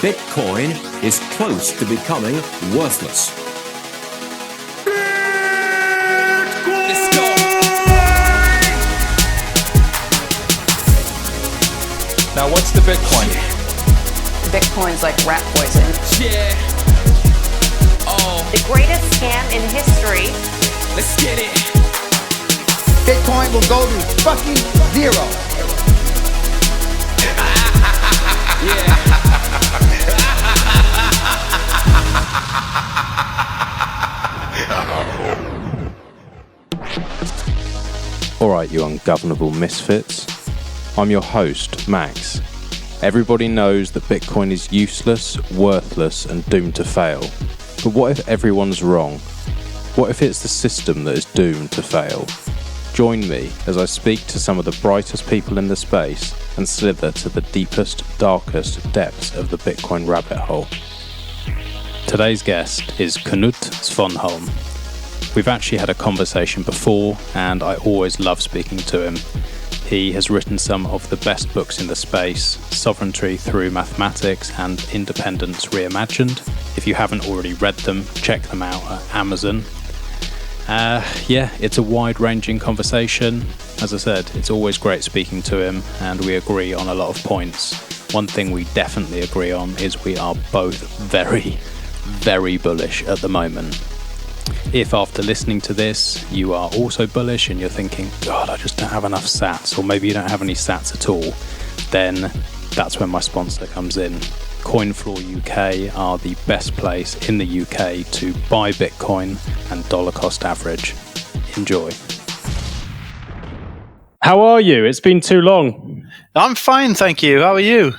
Bitcoin is close to becoming worthless. Let's go. Now, what's the Bitcoin? Bitcoin's like rat poison. Yeah. Oh, The greatest scam in history. let's get it. Bitcoin will go to fucking zero. Yeah. Alright, you ungovernable misfits. I'm your host, Max. Everybody knows that Bitcoin is useless, worthless, and doomed to fail. But what if everyone's wrong? What if it's the system that is doomed to fail? Join me as I speak to some of the brightest people in the space and slither to the deepest, darkest depths of the Bitcoin rabbit hole. Today's guest is Knut Svanholm. We've actually had a conversation before, and I always love speaking to him. He has written some of the best books in the space, Sovereignty Through Mathematics and Independence Reimagined. If you haven't already read them, check them out at Amazon. It's a wide-ranging conversation. As I said, it's always great speaking to him, and we agree on a lot of points. One thing we definitely agree on is we are both very, very bullish at the moment. If after listening to this, you are also bullish and you're thinking, God, I just don't have enough sats, or maybe you don't have any sats at all, then that's when my sponsor comes in. CoinFloor UK are the best place in the UK to buy Bitcoin and dollar cost average. Enjoy. How are you? It's been too long. I'm fine, thank you. How are you?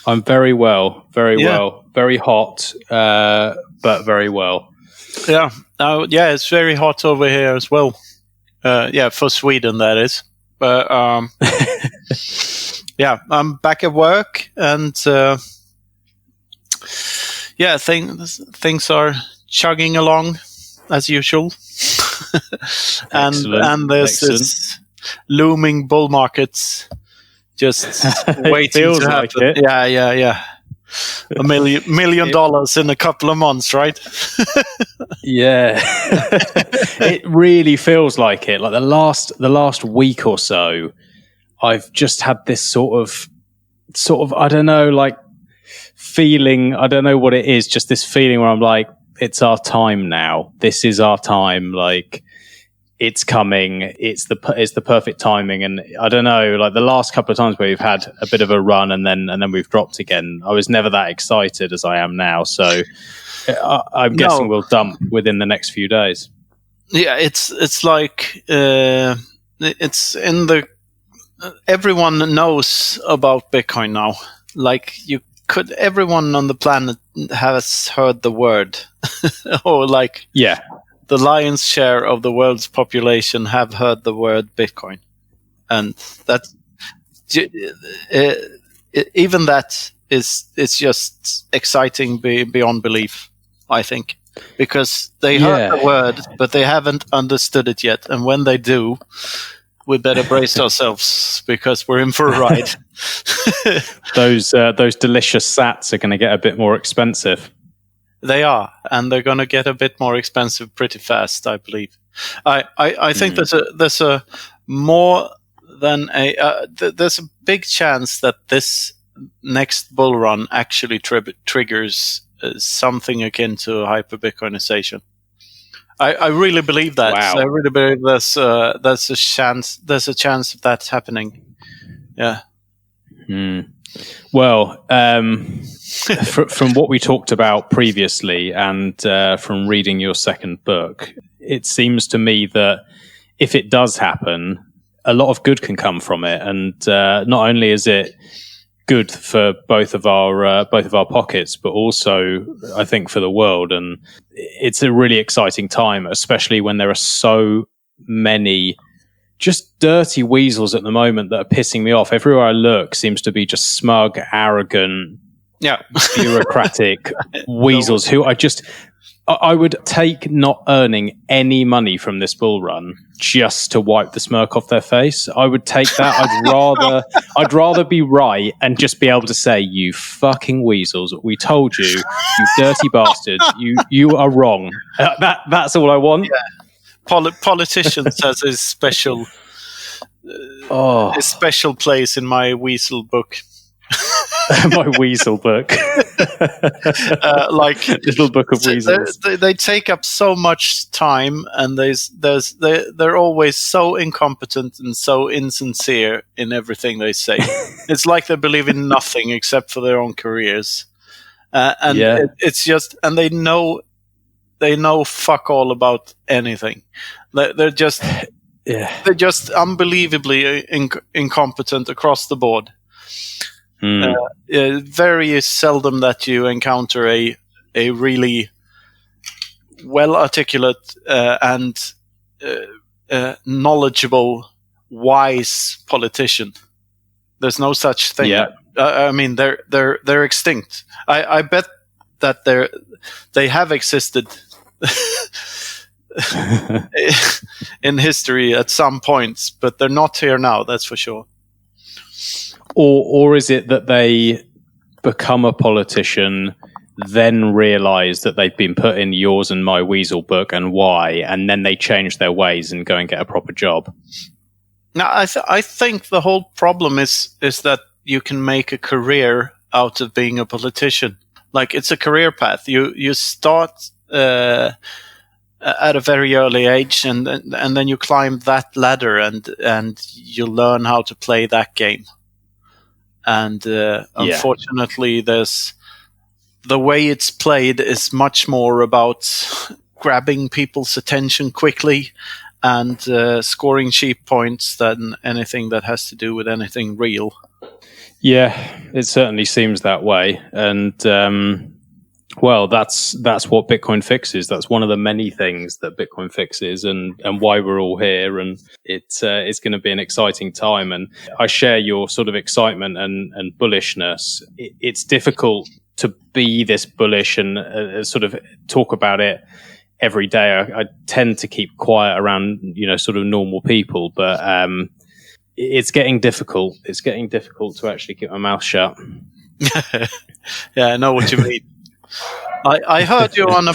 I'm very well, well. Very hot, but very well. Yeah, it's very hot over here as well. For Sweden, that is. But I'm back at work, and things are chugging along as usual. and there's this looming bull market just waiting to happen. Like it. Yeah. $1 million in a couple of months, right? Yeah. It really feels like it. Like the last week or so, I've just had this sort of I don't know, like feeling, I don't know what it is, just this feeling where I'm like, it's our time now. This is our time. Like, it's coming. It's the perfect timing. And I don't know, like the last couple of times where we've had a bit of a run and then we've dropped again, I was never that excited as I am now. So I'm guessing we'll dump within the next few days. Yeah, it's like it's in the everyone knows about Bitcoin now. Like everyone on the planet has heard the word, or like the lion's share of the world's population have heard the word Bitcoin, and that's even that is it's just exciting beyond belief, I think, because they heard the word, but they haven't understood it yet, and when they do, we better brace ourselves because we're in for a ride. Those delicious sats are going to get a bit more expensive. They are, and they're going to get a bit more expensive pretty fast, I believe. I think there's a more than there's a big chance that this next bull run actually triggers something akin to hyper Bitcoinization. I really believe that. Wow. I really believe there's a chance. There's a chance of that happening. Yeah. Well, from what we talked about previously, and from reading your second book, it seems to me that if it does happen, a lot of good can come from it, and not only is it good for both of our pockets, but also I think for the world. And it's a really exciting time, especially when there are so many just dirty weasels at the moment that are pissing me off. Everywhere I look seems to be just smug, arrogant, bureaucratic weasels who I just I would take not earning any money from this bull run just to wipe the smirk off their face. I would take that. I'd rather be right and just be able to say, "You fucking weasels, we told you, you dirty bastards, you are wrong." That's all I want. Yeah. Politicians has a special place in my weasel book. My weasel book. Like little book of weasels. They take up so much time, and they're always so incompetent and so insincere in everything they say. It's like they believe in nothing except for their own careers, it's just, and they know fuck all about anything. They're just they're just unbelievably incompetent across the board. Very seldom that you encounter a really well articulate and knowledgeable, wise politician. There's no such thing. Yeah. I mean, they're extinct. I bet that they have existed in history at some points, but they're not here now. That's for sure. Or is it that they become a politician, then realise that they've been put in yours and my weasel book and why, and then they change their ways and go and get a proper job? Now, I think the whole problem is that you can make a career out of being a politician. Like, it's a career path. You start at a very early age, and then you climb that ladder, and you learn how to play that game. And unfortunately, there's the way it's played is much more about grabbing people's attention quickly and scoring cheap points than anything that has to do with anything real. Yeah, it certainly seems that way. And well, that's what Bitcoin fixes. That's one of the many things that Bitcoin fixes, and why we're all here. And it's going to be an exciting time. And I share your sort of excitement and bullishness. It's difficult to be this bullish and sort of talk about it every day. I tend to keep quiet around, sort of normal people, but it's getting difficult. It's getting difficult to actually keep my mouth shut. Yeah, I know what you mean. I heard you on a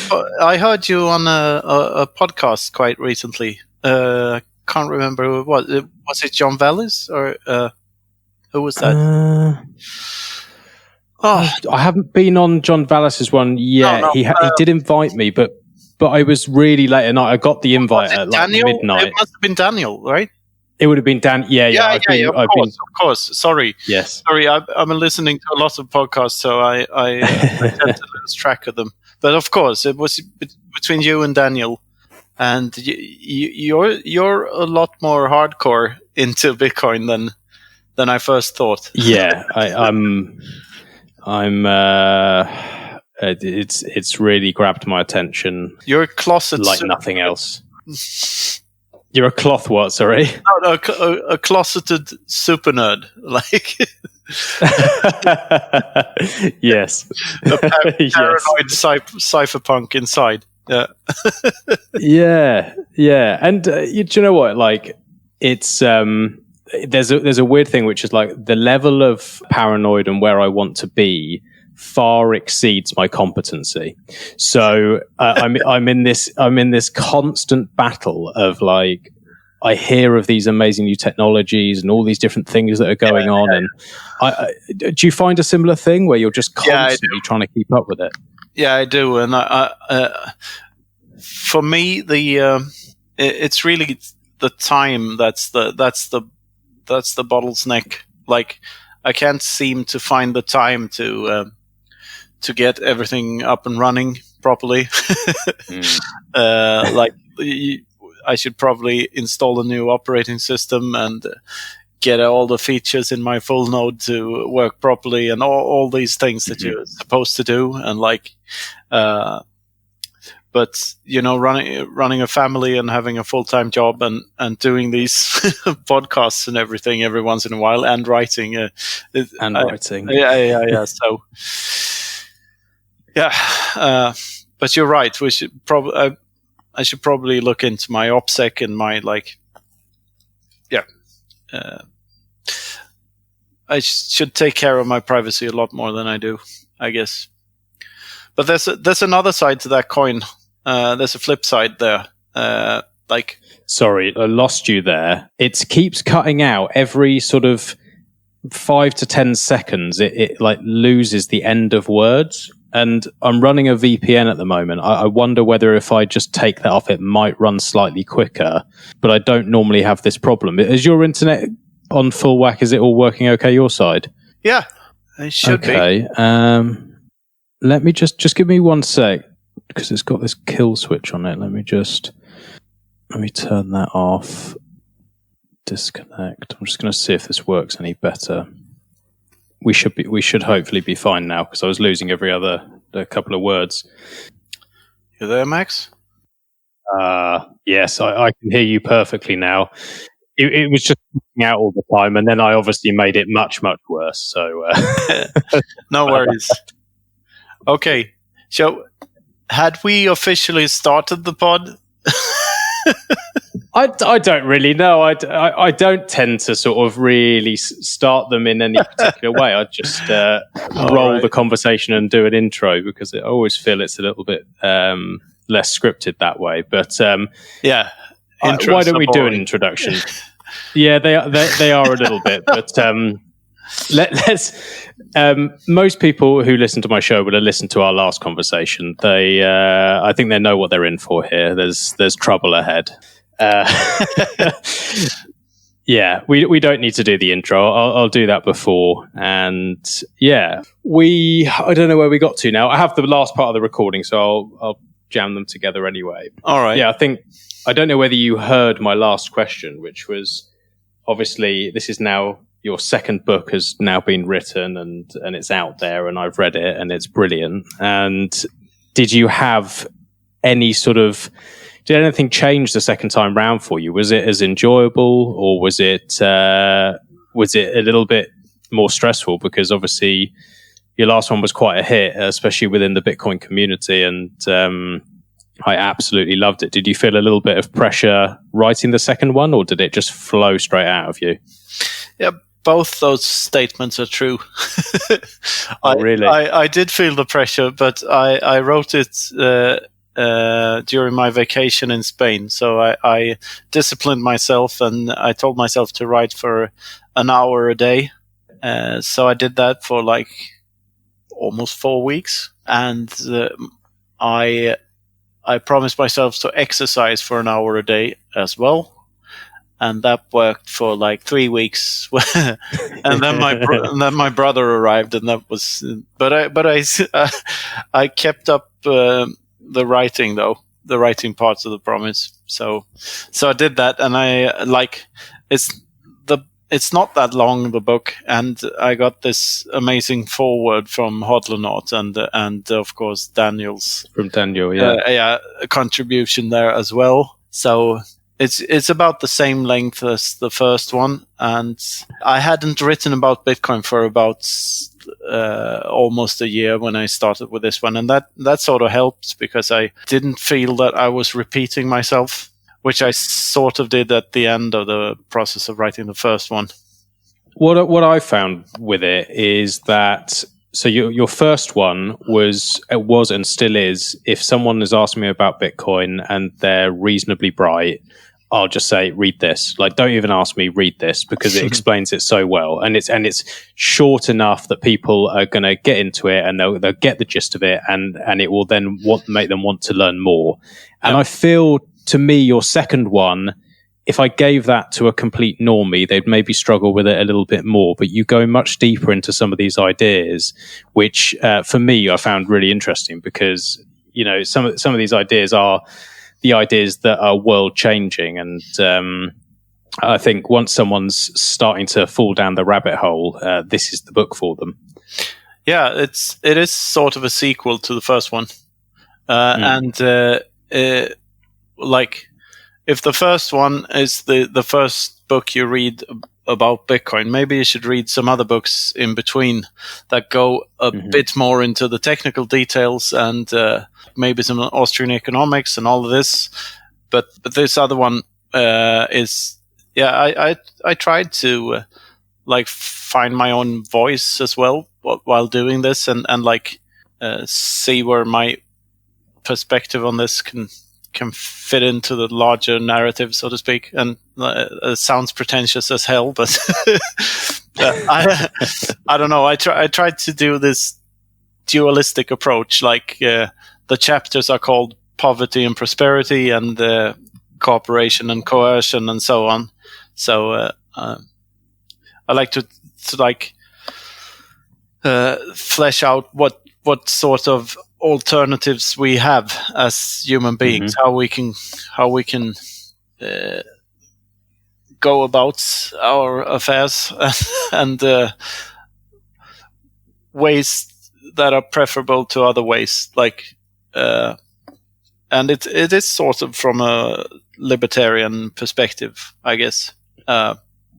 podcast quite recently. Can't remember who it was. Was it John Vallis or who was that? I haven't been on John Vallis's one yet. No, he did invite me, but I was really late at night. I got the invite at midnight. It must have been Daniel, right? It would have been Dan. Yeah. Of course. Sorry. Yes. Sorry, I'm listening to a lot of podcasts, so I tend to lose track of them. But of course, it was between you and Daniel, and you're a lot more hardcore into Bitcoin than I first thought. Yeah, I'm. It's really grabbed my attention. You're a closet like nothing else. You're a cloth what, sorry? No, a closeted super nerd. Like yes. A paranoid cypherpunk inside. Yeah. Yeah. And do you know what? Like, it's there's a weird thing, which is like the level of paranoid and where I want to be far exceeds my competency. So I'm in this constant battle of like, I hear of these amazing new technologies and all these different things that are going on. And do you find a similar thing where you're just constantly trying to keep up with it? Yeah, I do. And for me, it's really the time that's the bottleneck. Like, I can't seem to find the time to get everything up and running properly. Like, I should probably install a new operating system and get all the features in my full node to work properly, and all these things that you're supposed to do. And like, but running a family and having a full-time job and doing these podcasts and everything every once in a while, and writing, writing. So, yeah. but you're right. We should probably I should probably look into my OPSEC and my I should take care of my privacy a lot more than I do, I guess. But there's another side to that coin. There's a flip side there. Sorry, I lost you there. It keeps cutting out every sort of 5 to 10 seconds. It like loses the end of words. And I'm running a VPN at the moment. I wonder whether if I just take that off, it might run slightly quicker. But I don't normally have this problem. Is your internet on full whack? Is it all working okay your side? Yeah, it should be. Okay. Let me just give me 1 sec, because it's got this kill switch on it. Let me turn that off. Disconnect. I'm just going to see if this works any better. We should hopefully be fine now, because I was losing every other couple of words. You there, Max? Yes, I can hear you perfectly now. It was just cutting out all the time, and then I obviously made it much, much worse. So no worries. Okay, so had we officially started the pod? I don't really know. I don't tend to sort of really start them in any particular way. I just roll the conversation and do an intro, because I always feel it's a little bit less scripted that way. But why don't we do an introduction? Yeah, they are a little bit, but let's. Most people who listen to my show will have listened to our last conversation. I think they know what they're in for here. There's trouble ahead. Yeah, we don't need to do the intro. I'll do that before. And yeah, I don't know where we got to now. I have the last part of the recording, so I'll jam them together anyway. All right. Yeah, I don't know whether you heard my last question, which was, obviously, this is now your second book has now been written and it's out there, and I've read it and it's brilliant. And did you have any did anything change the second time round for you? Was it as enjoyable, or was it a little bit more stressful? Because obviously your last one was quite a hit, especially within the Bitcoin community, and I absolutely loved it. Did you feel a little bit of pressure writing the second one, or did it just flow straight out of you? Yeah, both those statements are true. Really? I did feel the pressure, but I wrote it during my vacation in Spain. So I disciplined myself, and I told myself to write for an hour a day. So I did that for almost 4 weeks, and I promised myself to exercise for an hour a day as well, and that worked for 3 weeks. And then my brother arrived, and that was. But I kept up the writing, though, the writing parts of the promise. So I did that, and it's not that long, the book, and I got this amazing foreword from Hodlonaut and of course Daniel's contribution there as well. So it's about the same length as the first one, and I hadn't written about Bitcoin for about almost a year when I started with this one, and that sort of helped, because I didn't feel that I was repeating myself, which I sort of did at the end of the process of writing the first one. What I found with it is that, so your first one was and still is, if someone has asked me about Bitcoin and they're reasonably bright, I'll just say, read this. Don't even ask me, read this, because it explains it so well. And it's short enough that people are going to get into it, and they'll get the gist of it, and it will then make them want to learn more. And I feel, to me, your second one, if I gave that to a complete normie, they'd maybe struggle with it a little bit more. But you go much deeper into some of these ideas, which for me I found really interesting, because some of these ideas are the ideas that are world changing, and I think once someone's starting to fall down the rabbit hole, this is the book for them. Yeah, it is sort of a sequel to the first one, and if the first one is the first book you read about Bitcoin. Maybe you should read some other books in between that go a bit more into the technical details, and maybe some Austrian economics and all of this. But this other one is, I tried to like find my own voice as well while doing this, and like see where my perspective on this can fit into the larger narrative, so to speak. And it sounds pretentious as hell, but I don't know. I tried to do this dualistic approach. Like the chapters are called Poverty and Prosperity, and Cooperation and Coercion, and so on. So I like to like flesh out what sort of alternatives we have as human beings, how we can go about our affairs, and ways that are preferable to other ways. Like, and it is sort of from a libertarian perspective, I guess.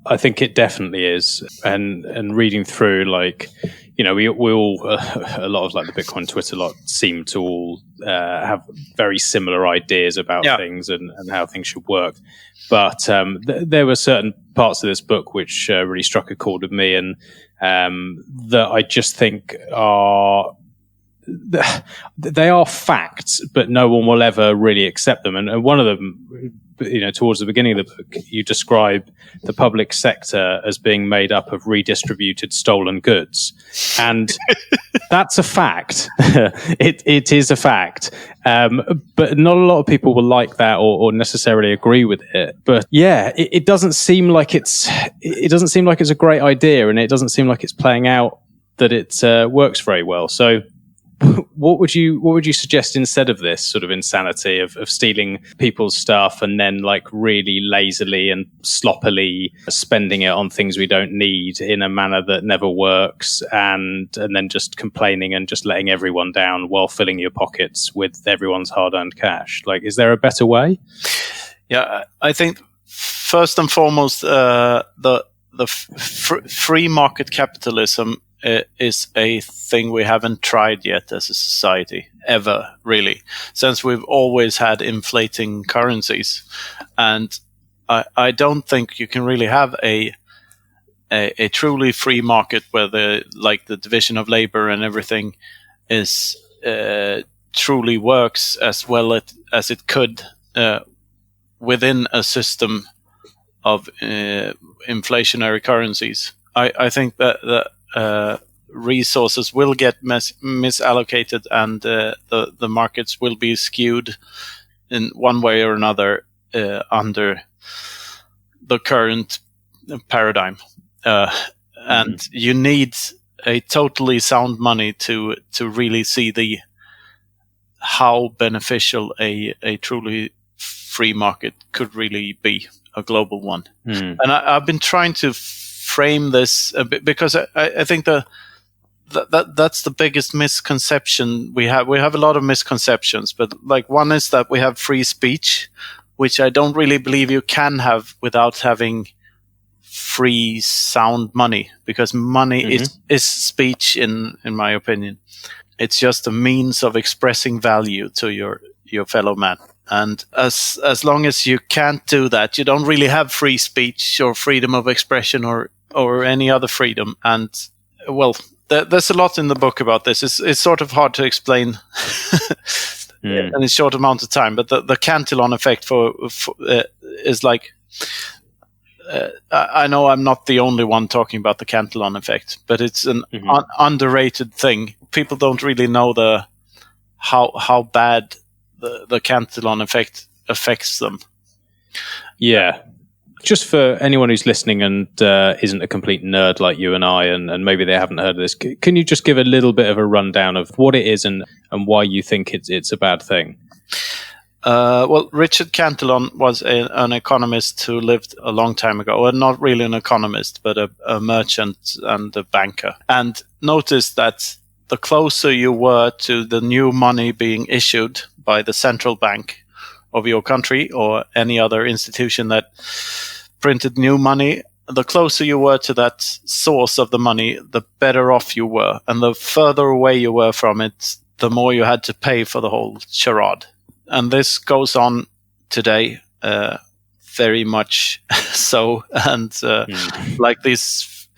I think it definitely is, and reading through, like, you know, we all a lot of like the Bitcoin Twitter lot seem to all have very similar ideas about things and how things should work. But there were certain parts of this book which really struck a chord with me, and that I just think they are facts, but no one will ever really accept them. And one of them, you know, towards the beginning of the book, you describe the public sector as being made up of redistributed stolen goods, and that's a fact. It is a fact, but not a lot of people will like that or necessarily agree with it. But yeah, it doesn't seem like it's a great idea, and it doesn't seem like it's playing out that it works very well. So what would you suggest instead of this sort of insanity of stealing people's stuff and then like really lazily and sloppily spending it on things we don't need in a manner that never works, and then just complaining and just letting everyone down while filling your pockets with everyone's hard-earned cash? Like, is there a better way? Yeah, I think first and foremost, the free market capitalism is a thing we haven't tried yet as a society, ever, really, since we've always had inflating currencies. And I don't think you can really have a truly free market where the division of labor and everything is truly works as well as it could within a system of inflationary currencies. I think that resources will get misallocated, and the markets will be skewed in one way or another under the current paradigm. And you need a totally sound money to really see how beneficial a truly free market could really be, a global one. And I've been trying to frame this a bit, because I think that's the biggest misconception we have. We have a lot of misconceptions, but like one is that we have free speech, which I don't really believe you can have without having free sound money, because money is speech in my opinion. It's just a means of expressing value to your fellow man. And as long as you can't do that, you don't really have free speech or freedom of expression or any other freedom. And well, there's a lot in the book about this. It's sort of hard to explain in a short amount of time. But the Cantillon Effect for is like, I know I'm not the only one talking about the Cantillon Effect, but it's an underrated thing. People don't really know how bad the Cantillon Effect affects them. Yeah. Just for anyone who's listening and isn't a complete nerd like you and I, and maybe they haven't heard of this, can you just give a little bit of a rundown of what it is and why you think it's a bad thing? Well, Richard Cantillon was an economist who lived a long time ago. Well, not really an economist, but a merchant and a banker. And noticed that the closer you were to the new money being issued by the central bank of your country or any other institution that printed new money, the closer you were to that source of the money, the better off you were. And the further away you were from it, the more you had to pay for the whole charade. And this goes on today, very much so. And like these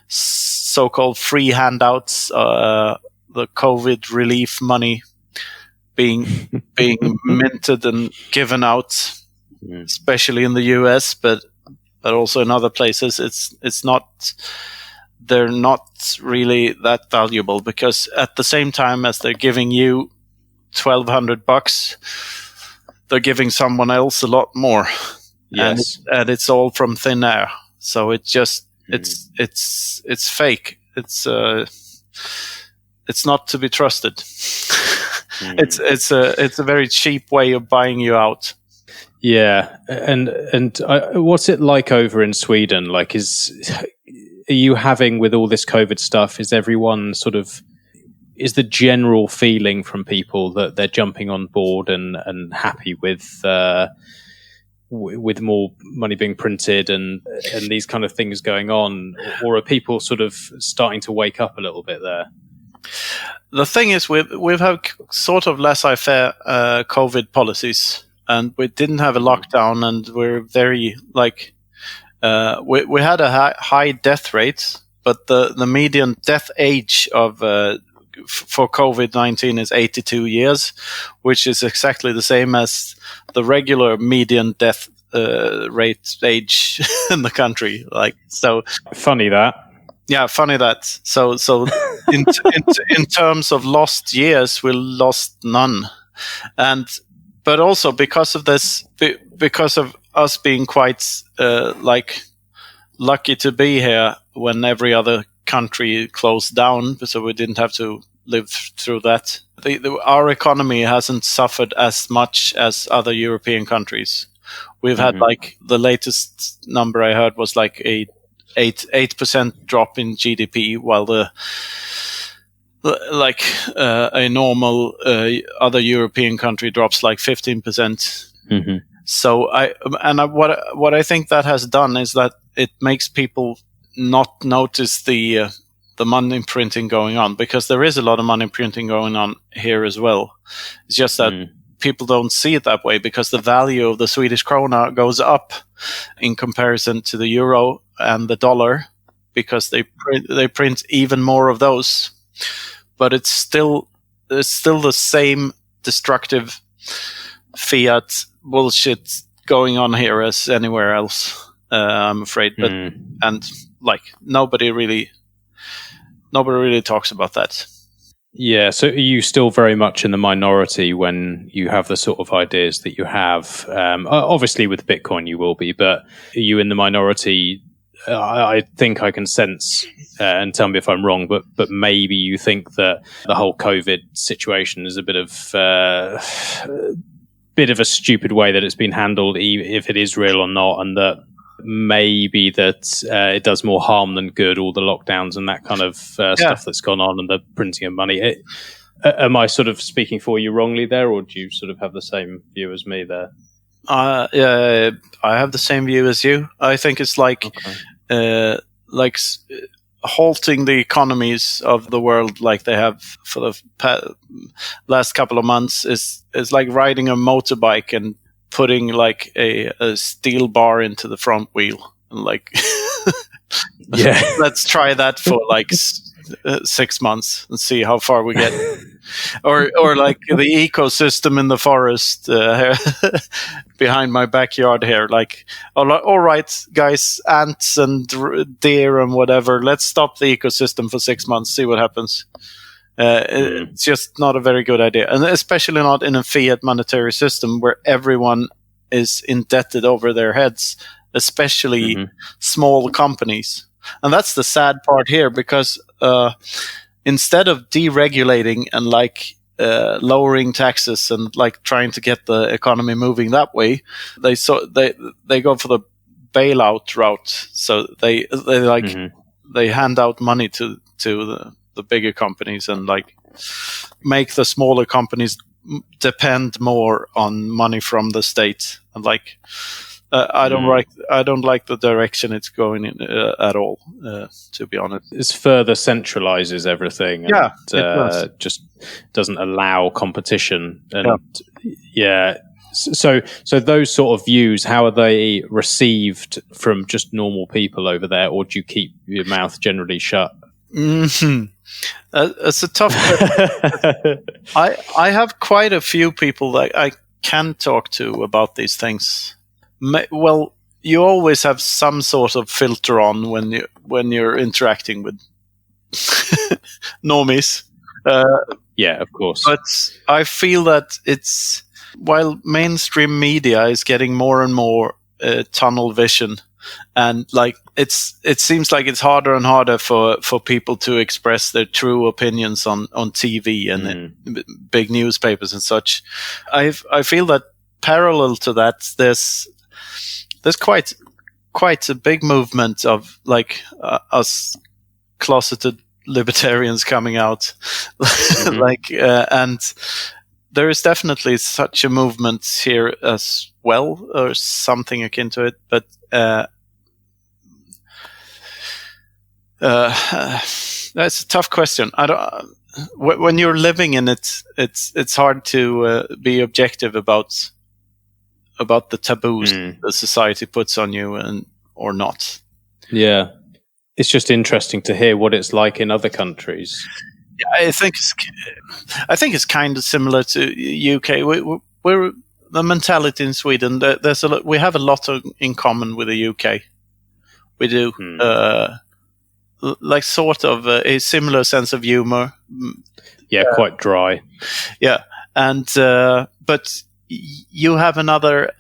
so-called free handouts, the COVID relief money being minted and given out, especially in the US, but also in other places, they're not really that valuable, because at the same time as they're giving you $1,200, they're giving someone else a lot more. Yes. And it's all from thin air. So it just it's fake. It's not to be trusted. It's a very cheap way of buying you out. Yeah, and what's it like over in Sweden? Like, are you having, with all this COVID stuff, is everyone sort of, is the general feeling from people that they're jumping on board and happy with more money being printed and these kind of things going on, or are people sort of starting to wake up a little bit there? The thing is, we've had sort of laissez-faire COVID policies, and we didn't have a lockdown, and we're very like we had a high death rate, but the median death age of for COVID-19 is 82 years, which is exactly the same as the regular median death rate age in the country. Like, so funny that. Yeah, funny that. So in terms of lost years, we lost none, but also because of this, because of us being quite like lucky to be here when every other country closed down, so we didn't have to live through that. Our economy hasn't suffered as much as other European countries. We've had, like, the latest number I heard was like a 8% drop in GDP, while a normal other European country drops like 15%. So what I think that has done is that it makes people not notice the money printing going on, because there is a lot of money printing going on here as well. It's just that people don't see it that way, because the value of the Swedish krona goes up in comparison to the euro and the dollar, because they print even more of those. But it's still the same destructive fiat bullshit going on here as anywhere else, I'm afraid. But and like nobody really talks about that. Yeah, so are you still very much in the minority when you have the sort of ideas that you have? Obviously with Bitcoin you will be, but are you in the minority? I think I can sense, and tell me if I'm wrong, but maybe you think that the whole COVID situation is a bit of a stupid way that it's been handled, if it is real or not, and that maybe that it does more harm than good, all the lockdowns and that kind of stuff that's gone on, and the printing of money. Am I sort of speaking for you wrongly there, or do you sort of have the same view as me there? Yeah, I have the same view as you. I think it's like halting the economies of the world like they have for the last couple of months is like riding a motorbike and putting like a steel bar into the front wheel, and like let's try that for like 6 months and see how far we get. or like the ecosystem in the forest behind my backyard here, like, all right guys, ants and deer and whatever, let's stop the ecosystem for 6 months, see what happens. It's just not a very good idea, and especially not in a fiat monetary system where everyone is indebted over their heads, especially small companies. And that's the sad part here, because instead of deregulating and like lowering taxes and like trying to get the economy moving that way, they go for the bailout route. So they hand out money to the bigger companies, and like make the smaller companies depend more on money from the state. And like I don't like the direction it's going in at all. To be honest, It further centralizes everything. And, Yeah, it does. just doesn't allow competition. And So those sort of views, how are they received from just normal people over there, or do you keep your mouth generally shut? Mm-hmm. It's a tough. I have quite a few people that I can talk to about these things. Well, you always have some sort of filter on when you're interacting with normies. Yeah, of course. But I feel that it's, while mainstream media is getting more and more tunnel vision, and like it seems like it's harder and harder for people to express their true opinions on TV and in big newspapers and such. I feel that parallel to that, there's quite a big movement of like us closeted libertarians coming out, and there is definitely such a movement here as well, or something akin to it. But that's a tough question. I don't. When you're living in it, it's hard to be objective about the taboos the society puts on you or not. Yeah, it's just interesting to hear what it's like in other countries. Yeah, I think it's kind of similar to UK. We're the mentality in Sweden. We have a lot in common with the UK. We do like sort of a similar sense of humor. Yeah, quite dry. Yeah, and but you have another.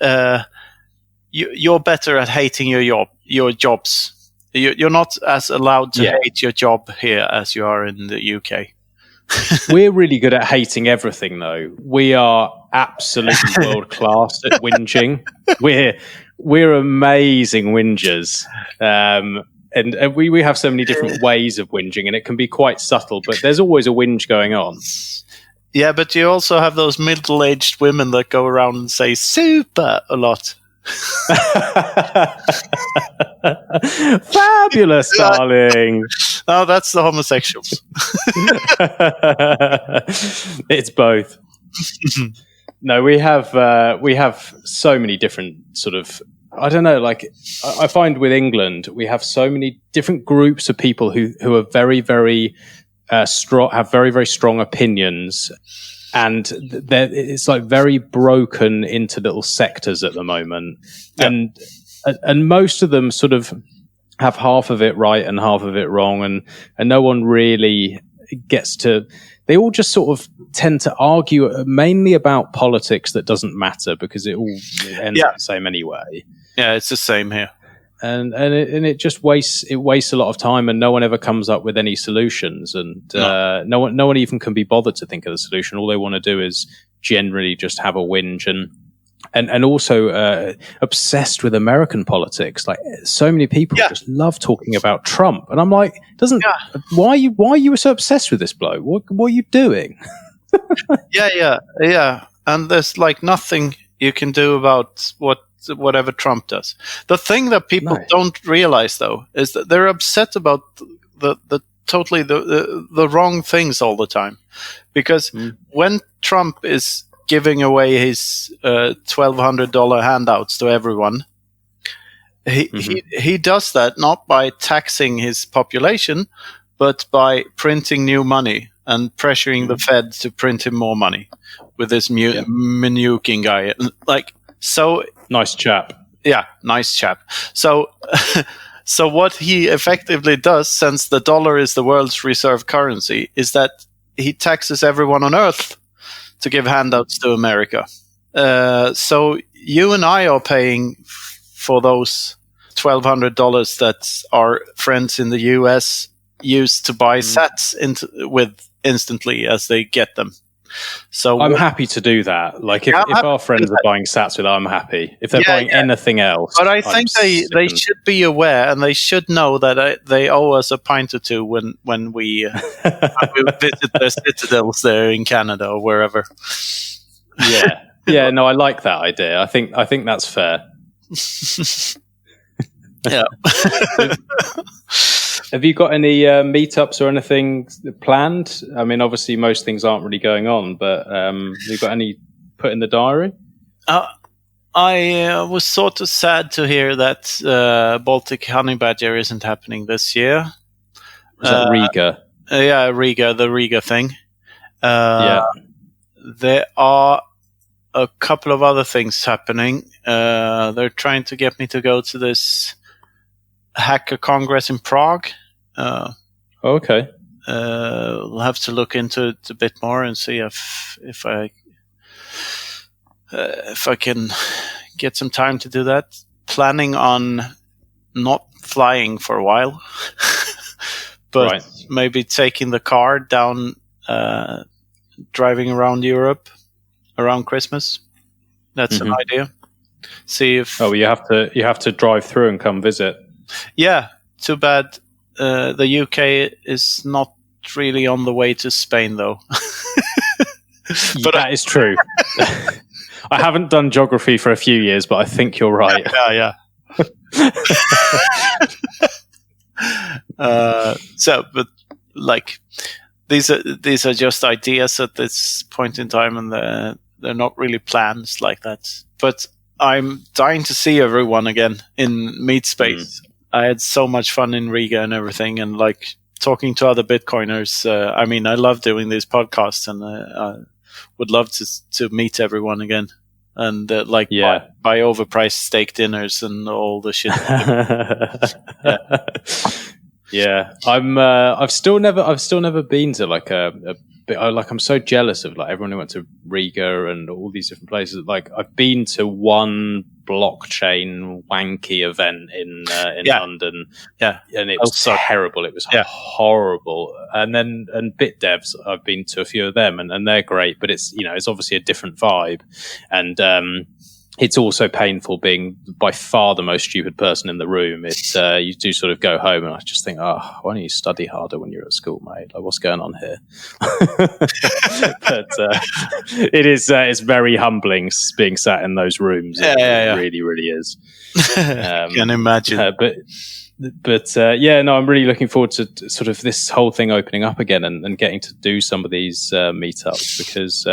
You're better at hating your jobs. You're not as allowed to hate your job here as you are in the UK. We're really good at hating everything, though. We are absolutely world class at whinging. We're amazing whingers, and we have so many different ways of whinging, and it can be quite subtle. But there's always a whinge going on. Yeah, but you also have those middle-aged women that go around and say "super" a lot. Fabulous, darling. Oh, that's the homosexuals. It's both. No, we have so many different sort of, I don't know, like I find with England we have so many different groups of people who are very, very strong, have very, very strong opinions. And it's like very broken into little sectors at the moment. Yeah. And most of them sort of have half of it right and half of it wrong. And no one really gets to, they all just sort of tend to argue mainly about politics that doesn't matter because it all ends up the same anyway. Yeah, it's the same here. And it just wastes a lot of time, and no one ever comes up with any solutions, and no one even can be bothered to think of the solution. All they want to do is generally just have a whinge and also obsessed with American politics. Like so many people just love talking about Trump, and I'm like, why are you so obsessed with this bloke? What are you doing? yeah. And there's like nothing you can do about whatever Trump does. The thing that people don't realize, though, is that they're upset about the totally the wrong things all the time. Because when Trump is giving away his $1,200 handouts to everyone, he does that not by taxing his population, but by printing new money and pressuring the Fed to print him more money with this Mnuchin guy. Like, so nice chap. Yeah, nice chap. So, so what he effectively does, since the dollar is the world's reserve currency, is that he taxes everyone on Earth to give handouts to America. So you and I are paying for those $1,200 that our friends in the US use to buy sats instantly as they get them. So I'm happy to do that. Like if our friends are buying sats with, I'm happy. If they're buying anything else, but I think they should be aware, and they should know that they owe us a pint or two when we visit their citadels there in Canada or wherever. Yeah. No, I like that idea. I think that's fair. Yeah. Have you got any meetups or anything planned? I mean, obviously most things aren't really going on, but have you got any put in the diary? I was sort of sad to hear that Baltic Honey Badger isn't happening this year. Is that Riga? Yeah, Riga, the Riga thing. Yeah. There are a couple of other things happening. They're trying to get me to go to this hacker congress in Prague. Okay. We'll have to look into it a bit more and see if I can get some time to do that. Planning on not flying for a while, but maybe taking the car down, driving around Europe around Christmas. That's an idea. See if you have to drive through and come visit. Yeah, too bad. The UK is not really on the way to Spain, though. But that is true. I haven't done geography for a few years, but I think you're right. Yeah. But like these are just ideas at this point in time, and they're not really plans like that. But I'm dying to see everyone again in Meet Space. I had so much fun in Riga and everything, and like talking to other Bitcoiners. I mean, I love doing these podcasts, and I would love to meet everyone again, and buy overpriced steak dinners and all the shit. Yeah, I've still never been to like I'm so jealous of like everyone who went to Riga and all these different places. Like I've been to one blockchain wanky event in London. Yeah. And it was terrible. It was horrible. And BitDevs, I've been to a few of them and they're great, but it's, it's obviously a different vibe. And, it's also painful being by far the most stupid person in the room. It's you do sort of go home and I just think, why don't you study harder when you're at school, mate? Like, what's going on here? But it's very humbling being sat in those rooms. It really, really is. Can imagine. I'm really looking forward to sort of this whole thing opening up again and getting to do some of these meetups because.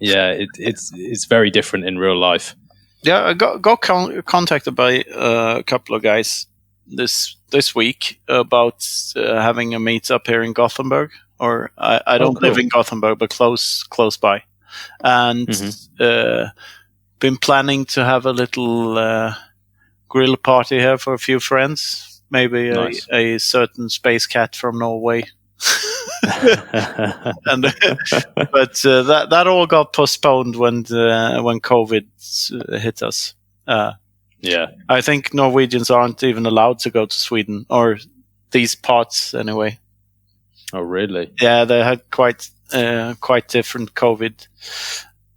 It's very different in real life. Yeah, I got contacted by a couple of guys this week about having a meetup here in Gothenburg. Or I don't live in Gothenburg, but close by, and been planning to have a little grill party here for a few friends. Maybe a certain space cat from Norway. But that all got postponed when COVID hit us. I think Norwegians aren't even allowed to go to Sweden or these parts anyway. Oh, really? Yeah, they had quite different COVID,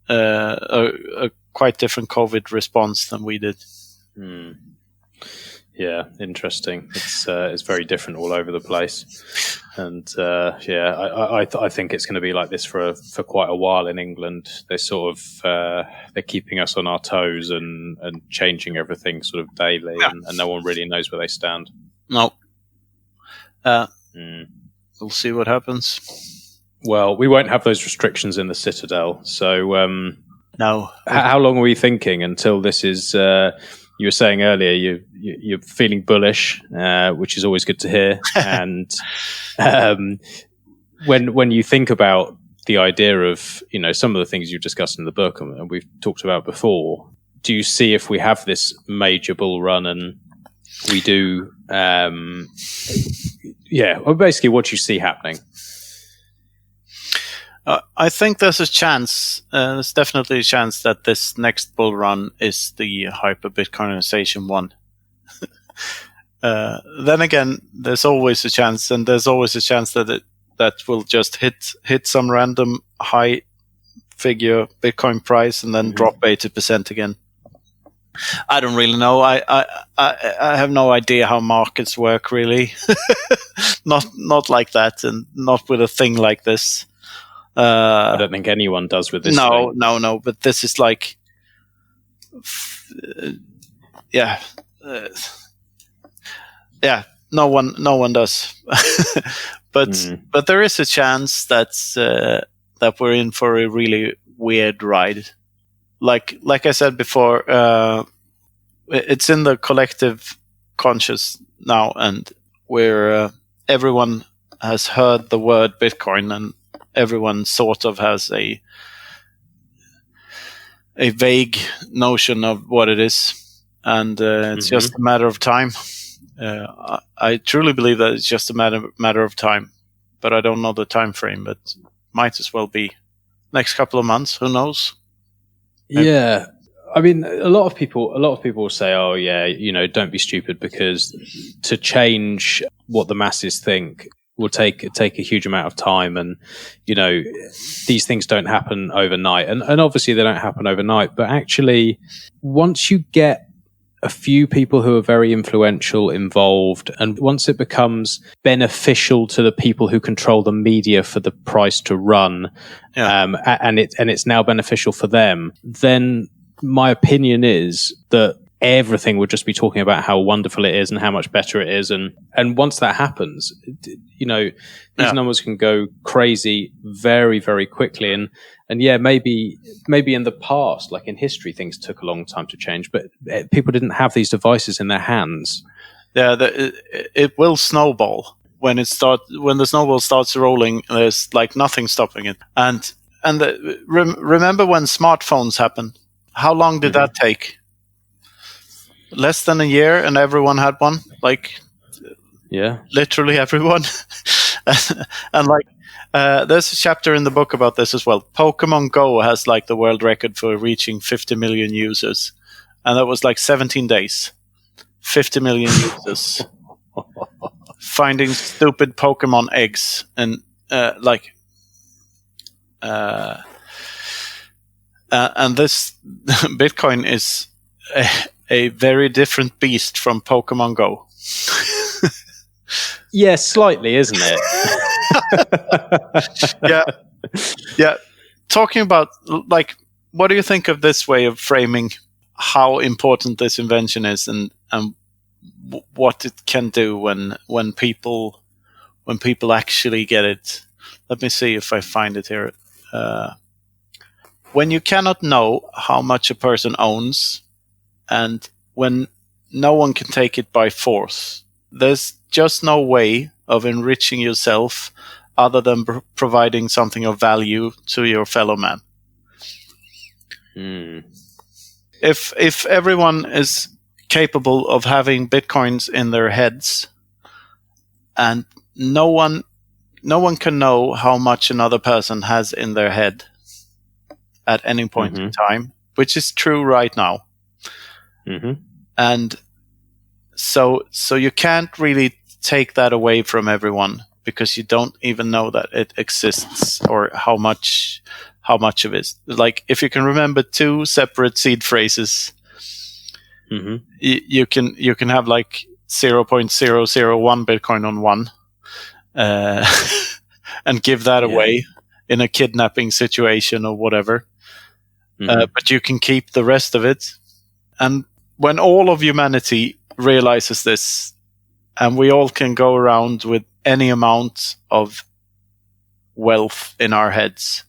a quite different COVID response than we did. Yeah, interesting. It's very different all over the place, and I think it's going to be like this for quite a while in England. They sort of they're keeping us on our toes and changing everything sort of daily, and no one really knows where they stand. No. We'll see what happens. Well, we won't have those restrictions in the Citadel, so no. How long are we thinking until this is? You were saying earlier you're feeling bullish, which is always good to hear. And when you think about the idea of some of the things you've discussed in the book and we've talked about before, do you see if we have this major bull run and we do? Basically, what do you see happening? I think there's a chance. There's definitely a chance that this next bull run is the hyper Bitcoinization one. Then again, there's always a chance, and there's always a chance that that will just hit some random high figure Bitcoin price and then drop 80% again. I don't really know. I have no idea how markets work, really. Not like that, and not with a thing like this. I don't think anyone does with this. No. But this is like yeah, uh, yeah. No one does. But there is a chance that we're in for a really weird ride. Like I said before, it's in the collective conscious now, and where everyone has heard the word Bitcoin, and everyone sort of has a vague notion of what it is, and it's just a matter of time. I truly believe that it's just a matter of time, but I don't know the time frame. But might as well be next couple of months. Who knows? Yeah, I mean, a lot of people will say, "Oh, yeah, don't be stupid," because to change what the masses think will take a huge amount of time, and these things don't happen overnight, and obviously they don't happen overnight. But actually, once you get a few people who are very influential involved, and once it becomes beneficial to the people who control the media for the price to run, and it's now beneficial for them, then my opinion is that everything would just be talking about how wonderful it is and how much better it is, and once that happens, these numbers can go crazy very, very quickly. And yeah, maybe in the past, like in history, things took a long time to change, but people didn't have these devices in their hands. Yeah, it will snowball when the snowball starts rolling. There's like nothing stopping it. And remember when smartphones happened? How long did that take? Less than a year, and everyone had one. Like, yeah, literally everyone. And like, there's a chapter in the book about this as well. Pokemon Go has like the world record for reaching 50 million users, and that was like 17 days. 50 million users finding stupid Pokemon eggs, and and this Bitcoin is a very different beast from Pokemon Go. Yeah, slightly, isn't it? Yeah. Talking about, like, what do you think of this way of framing how important this invention is, and what it can do when people actually get it? Let me see if I find it here. When you cannot know how much a person owns, and when no one can take it by force, there's just no way of enriching yourself other than providing something of value to your fellow man. If everyone is capable of having bitcoins in their heads, and no one can know how much another person has in their head at any point in time, which is true right now. And so you can't really take that away from everyone, because you don't even know that it exists, or how much of it. Like, if you can remember two separate seed phrases, you can have like 0.001 Bitcoin on one, and give that away in a kidnapping situation or whatever. But you can keep the rest of it. And when all of humanity realizes this, and we all can go around with any amount of wealth in our heads,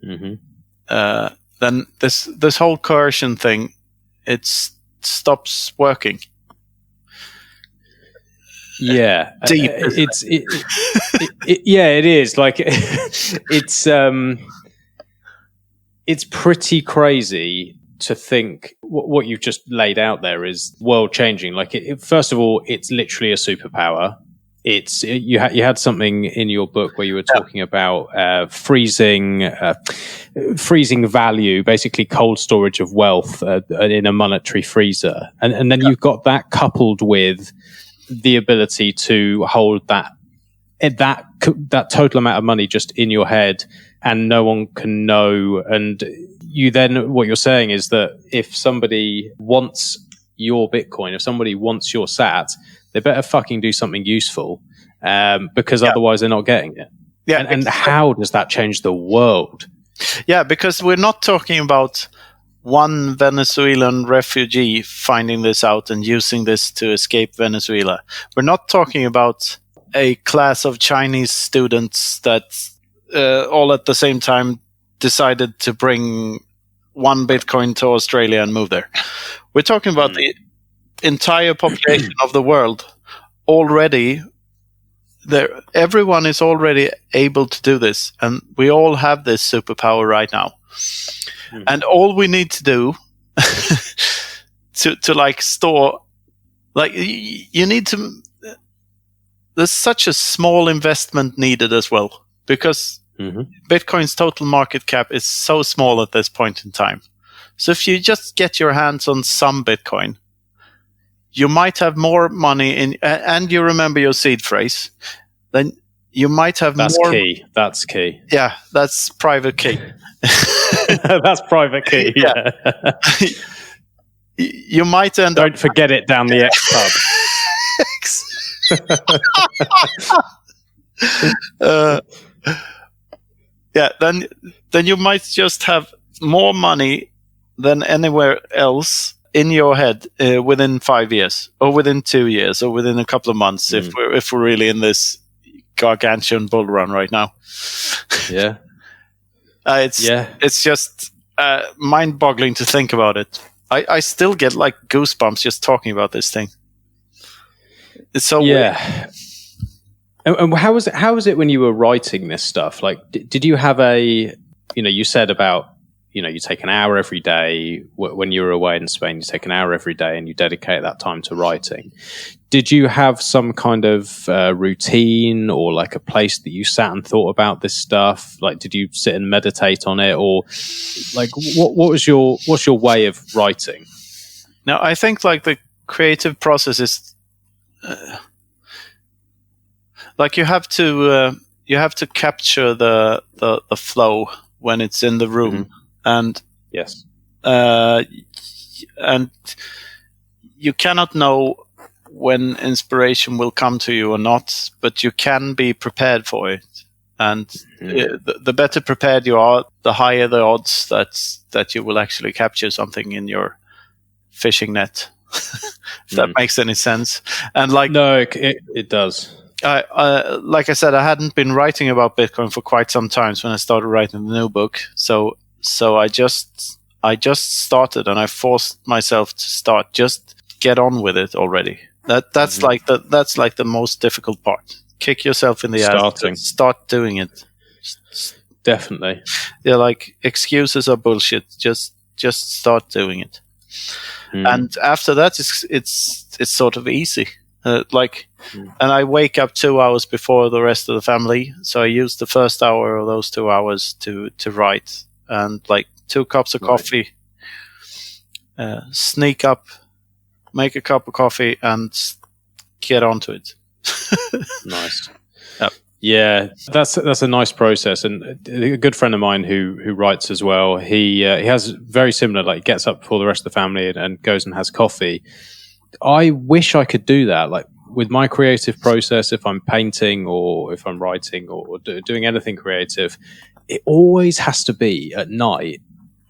then this whole coercion thing, it stops working. Yeah, deep. It is. Like, it's pretty crazy to think what you've just laid out there is world changing. Like, first of all, it's literally a superpower. It's you had something in your book where you were talking about freezing value, basically cold storage of wealth in a monetary freezer, and then you've got that coupled with the ability to hold that total amount of money just in your head, and no one can know. And you then, what you're saying is that if somebody wants your Bitcoin, if somebody wants your sat, they better fucking do something useful, because otherwise they're not getting it. Yeah, and how does that change the world? Yeah, because we're not talking about one Venezuelan refugee finding this out and using this to escape Venezuela. We're not talking about a class of Chinese students that all at the same time decided to bring 1 Bitcoin to Australia and move there. We're talking about the entire population of the world already. Everyone is already able to do this, and we all have this superpower right now. And all we need to do to like store, like you need to. There's such a small investment needed as well, because Bitcoin's total market cap is so small at this point in time. So if you just get your hands on some Bitcoin, you might have more money in, and you remember your seed phrase, then you might have more. That's key. Yeah, that's private key. That's private key. Yeah. You might end up. Don't forget it down the X pub. Yeah, then you might just have more money than anywhere else in your head within 5 years, or within 2 years, or within a couple of months, if we're really in this gargantuan bull run right now. Yeah. It's just mind-boggling to think about it. I still get like goosebumps just talking about this thing. It's so weird. And how was it when you were writing this stuff? Like, did you have you said about, you take an hour every day when you were away in Spain, you take an hour every day and you dedicate that time to writing. Did you have some kind of routine, or like a place that you sat and thought about this stuff? Like, did you sit and meditate on it, or like what's your way of writing? Now, I think like the creative process is like you have to capture the flow when it's in the room, and yes, and you cannot know when inspiration will come to you or not, but you can be prepared for it. And the better prepared you are, the higher the odds that you will actually capture something in your fishing net. If that makes any sense. And like, no, it does. Like I said, I hadn't been writing about Bitcoin for quite some time when I started writing the new book. So I just started, and I forced myself to start. Just get on with it already. That's like the most difficult part. Kick yourself in the ass. Start doing it. Definitely. Yeah, like excuses are bullshit. Just start doing it. And after that, it's sort of easy. And I wake up 2 hours before the rest of the family, so I use the first hour of those 2 hours to write, and like 2 cups of coffee, sneak up, make a cup of coffee, and get onto it. Nice. Yep. Yeah, that's a nice process. And a good friend of mine who writes as well, he has very similar, like gets up before the rest of the family and goes and has coffee. I wish I could do that. Like with my creative process, if I'm painting or if I'm writing or doing anything creative, it always has to be at night.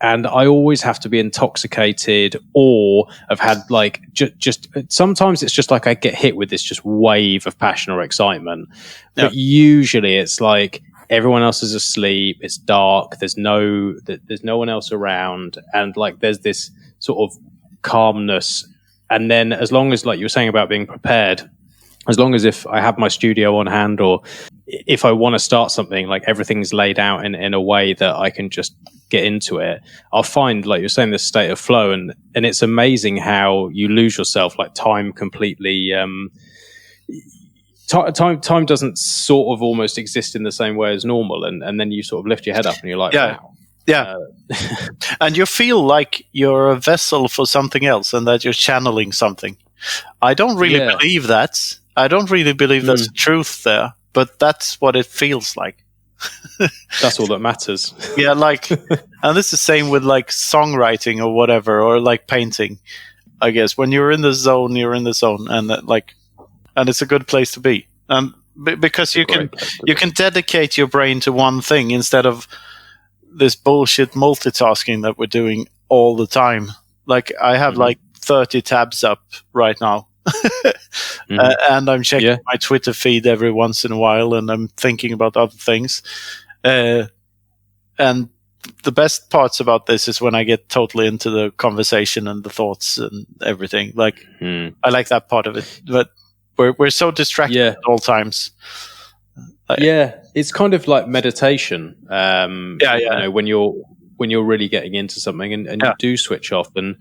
And I always have to be intoxicated, or I've had like just sometimes it's just like I get hit with this just wave of passion or excitement. But usually it's like everyone else is asleep, it's dark, there's no one else around, and like there's this sort of calmness. And then as long as, like you were saying about being prepared, as long as if I have my studio on hand, or if I want to start something, like everything's laid out in a way that I can just get into it, I'll find, like you're saying, this state of flow. And it's amazing how you lose yourself, like time completely, time doesn't sort of almost exist in the same way as normal. And then you sort of lift your head up and you're like, wow. Yeah. And you feel like you're a vessel for something else and that you're channeling something. I don't really believe that. I don't really believe there's truth there, but that's what it feels like. That's all that matters. Yeah, like, and this is the same with like songwriting or whatever, or like painting. I guess when you're in the zone, you're in the zone, and and it's a good place to be. Because you can dedicate your brain to one thing instead of this bullshit multitasking that we're doing all the time. Like I have like 30 tabs up right now. And I'm checking my Twitter feed every once in a while, and I'm thinking about other things. And the best parts about this is when I get totally into the conversation and the thoughts and everything. Like I like that part of it, but we're so distracted at all times. It's kind of like meditation. You know, when you're really getting into something and you do switch off. And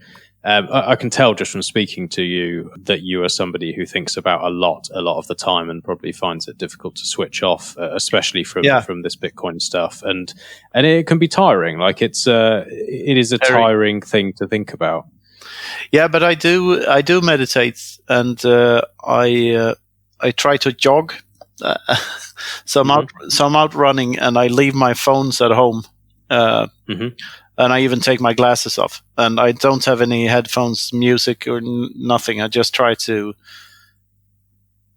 I can tell just from speaking to you that you are somebody who thinks about a lot of the time, and probably finds it difficult to switch off, especially from this Bitcoin stuff. And it can be tiring. Like it is a tiring thing to think about. Yeah, but I do meditate, and I try to jog. So I'm out running, and I leave my phones at home. And I even take my glasses off, and I don't have any headphones, music, or nothing. I just try to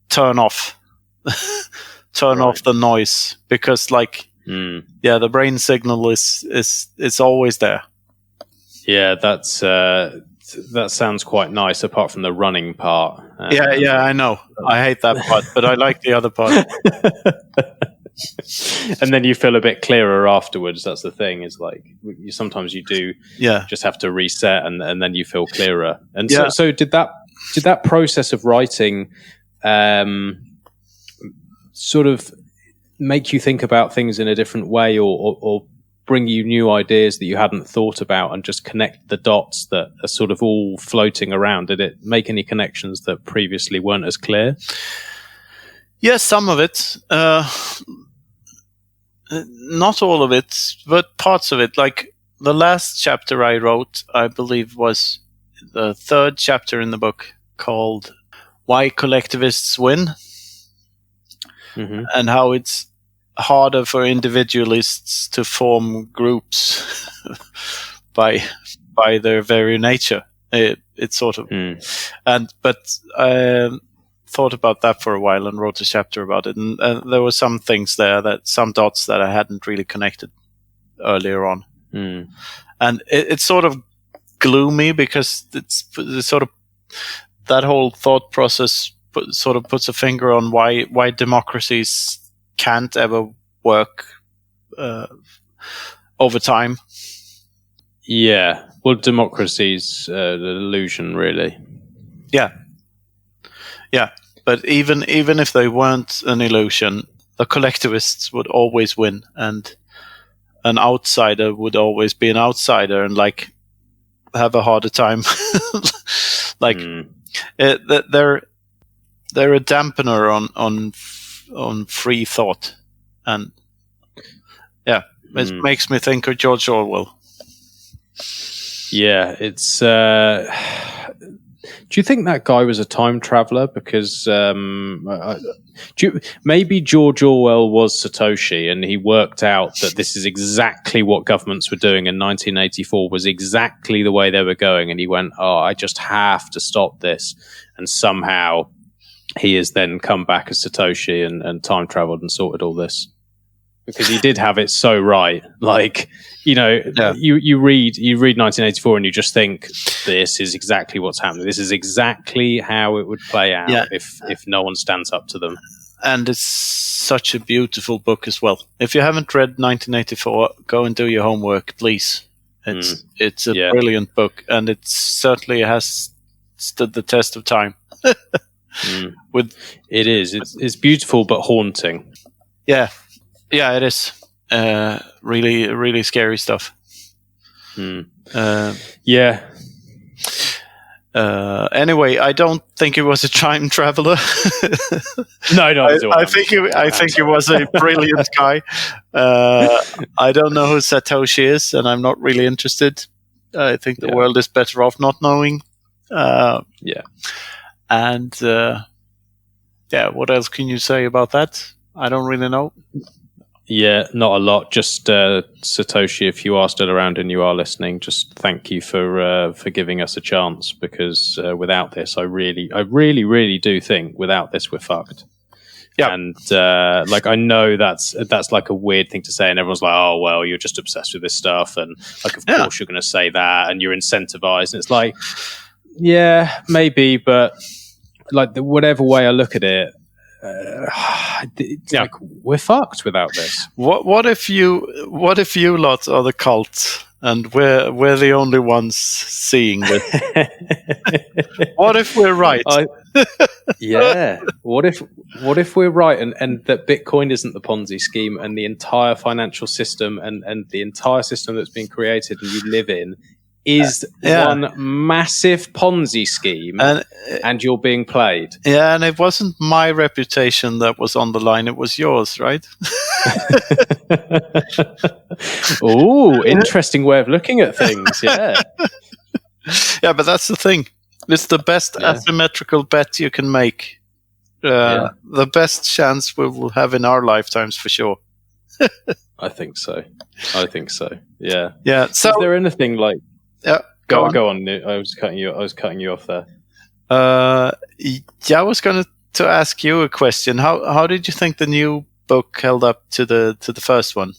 turn off the noise, because like the brain signal is always there. Yeah, that sounds quite nice, apart from the running part. I know. I hate that part, but I like the other part. And then you feel a bit clearer afterwards. That's the thing. Is like sometimes you do just have to reset, and then you feel clearer. And so did that process of writing sort of make you think about things in a different way, or bring you new ideas that you hadn't thought about, and just connect the dots that are sort of all floating around? Did it make any connections that previously weren't as clear? Yes, some of it. Not all of it, but parts of it. Like the last chapter I wrote, I believe, was the third chapter in the book, called Why Collectivists Win, and how it's harder for individualists to form groups by their very nature. It's sort of, but I thought about that for a while and wrote a chapter about it. And there were some things there, some dots that I hadn't really connected earlier on. And it's sort of gloomy, because it's sort of that whole thought process sort of puts a finger on why democracies can't ever work over time. Yeah, well, democracy's an illusion, really. Yeah, but even if they weren't an illusion, the collectivists would always win, and an outsider would always be an outsider, and like have a harder time. Like they're a dampener on free thought, and it makes me think of George Orwell. Yeah, it's. Do you think that guy was a time traveler? Because maybe George Orwell was Satoshi, and he worked out that this is exactly what governments were doing in 1984, was exactly the way they were going, and he went, I just have to stop this. And somehow he has then come back as Satoshi and time traveled and sorted all this. Because he did have it so right. Like, you read 1984 and you just think, this is exactly what's happening. This is exactly how it would play out if no one stands up to them. And it's such a beautiful book as well. If you haven't read 1984, go and do your homework, please. It's a brilliant book, and it certainly has stood the test of time. It is. It's beautiful but haunting. Yeah, it is. Really, really scary stuff. Anyway, I don't think he was a time traveler. No. I think he was a brilliant guy. I don't know who Satoshi is, and I'm not really interested. I think the world is better off not knowing. And what else can you say about that? I don't really know. Yeah, not a lot. Just Satoshi, if you are still around and you are listening, just thank you for giving us a chance, because without this, I really do think without this we're fucked. Yeah. And like, I know that's like a weird thing to say, and everyone's like, oh, well, you're just obsessed with this stuff, and like, of course you're going to say that, and you're incentivized. And it's like, yeah, maybe, but like, whatever way I look at it, it's like, we're fucked without this. What if you lot are the cult and we're the only ones seeing this? What if we're right? Yeah. What if we're right, and that Bitcoin isn't the Ponzi scheme, and the entire financial system and the entire system that's been created and you live in is one massive Ponzi scheme, and you're being played. Yeah, and it wasn't my reputation that was on the line; it was yours, right? Oh, interesting way of looking at things. Yeah, yeah, but that's the thing. It's the best asymmetrical bet you can make. The best chance we will have in our lifetimes, for sure. I think so. Yeah. Yeah. So, is there anything like? Yeah. Go on. I was cutting you off there. I was going to ask you a question. How did you think the new book held up to the first one?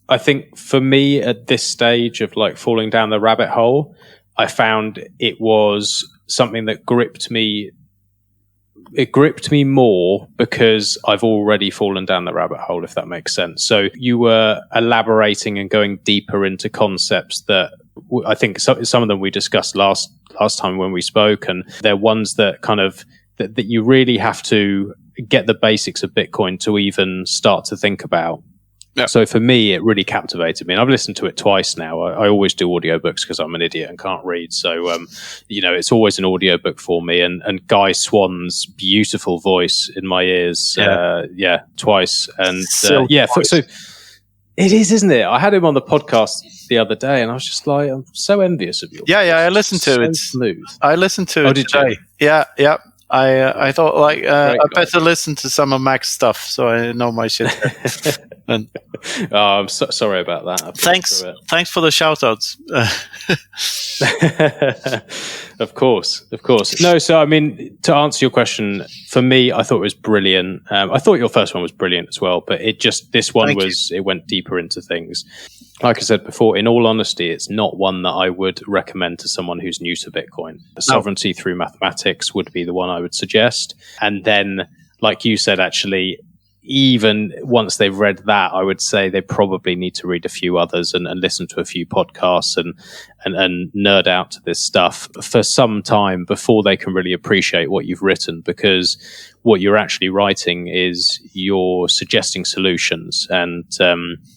I think for me at this stage of like falling down the rabbit hole, I found it was something that gripped me. It gripped me more because I've already fallen down the rabbit hole, if that makes sense. So you were elaborating and going deeper into concepts that I think some of them we discussed last time when we spoke, and they're ones that kind of that you really have to get the basics of Bitcoin to even start to think about. Yeah. So for me, it really captivated me, and I've listened to it twice now. I always do audiobooks because I'm an idiot and can't read. So, it's always an audiobook for me, and Guy Swan's beautiful voice in my ears. Twice. And so it is, isn't it? I had him on the podcast the other day, and I was just like, I'm so envious of you. Yeah, I listened to it. Smooth. I listened to it today. You? Yeah. I thought I better listen to some of Mac's stuff so I know my shit. And I'm so sorry about that. Thanks for the shout outs. Of course. No, so I mean, to answer your question, for me, I thought it was brilliant. I thought your first one was brilliant as well, but this one it went deeper into things. Like I said before, in all honesty, it's not one that I would recommend to someone who's new to Bitcoin. Sovereignty through mathematics would be the one I would suggest. And then, like you said, actually, even once they've read that, I would say they probably need to read a few others and listen to a few podcasts and nerd out to this stuff for some time before they can really appreciate what you've written, because what you're actually writing is you're suggesting solutions, and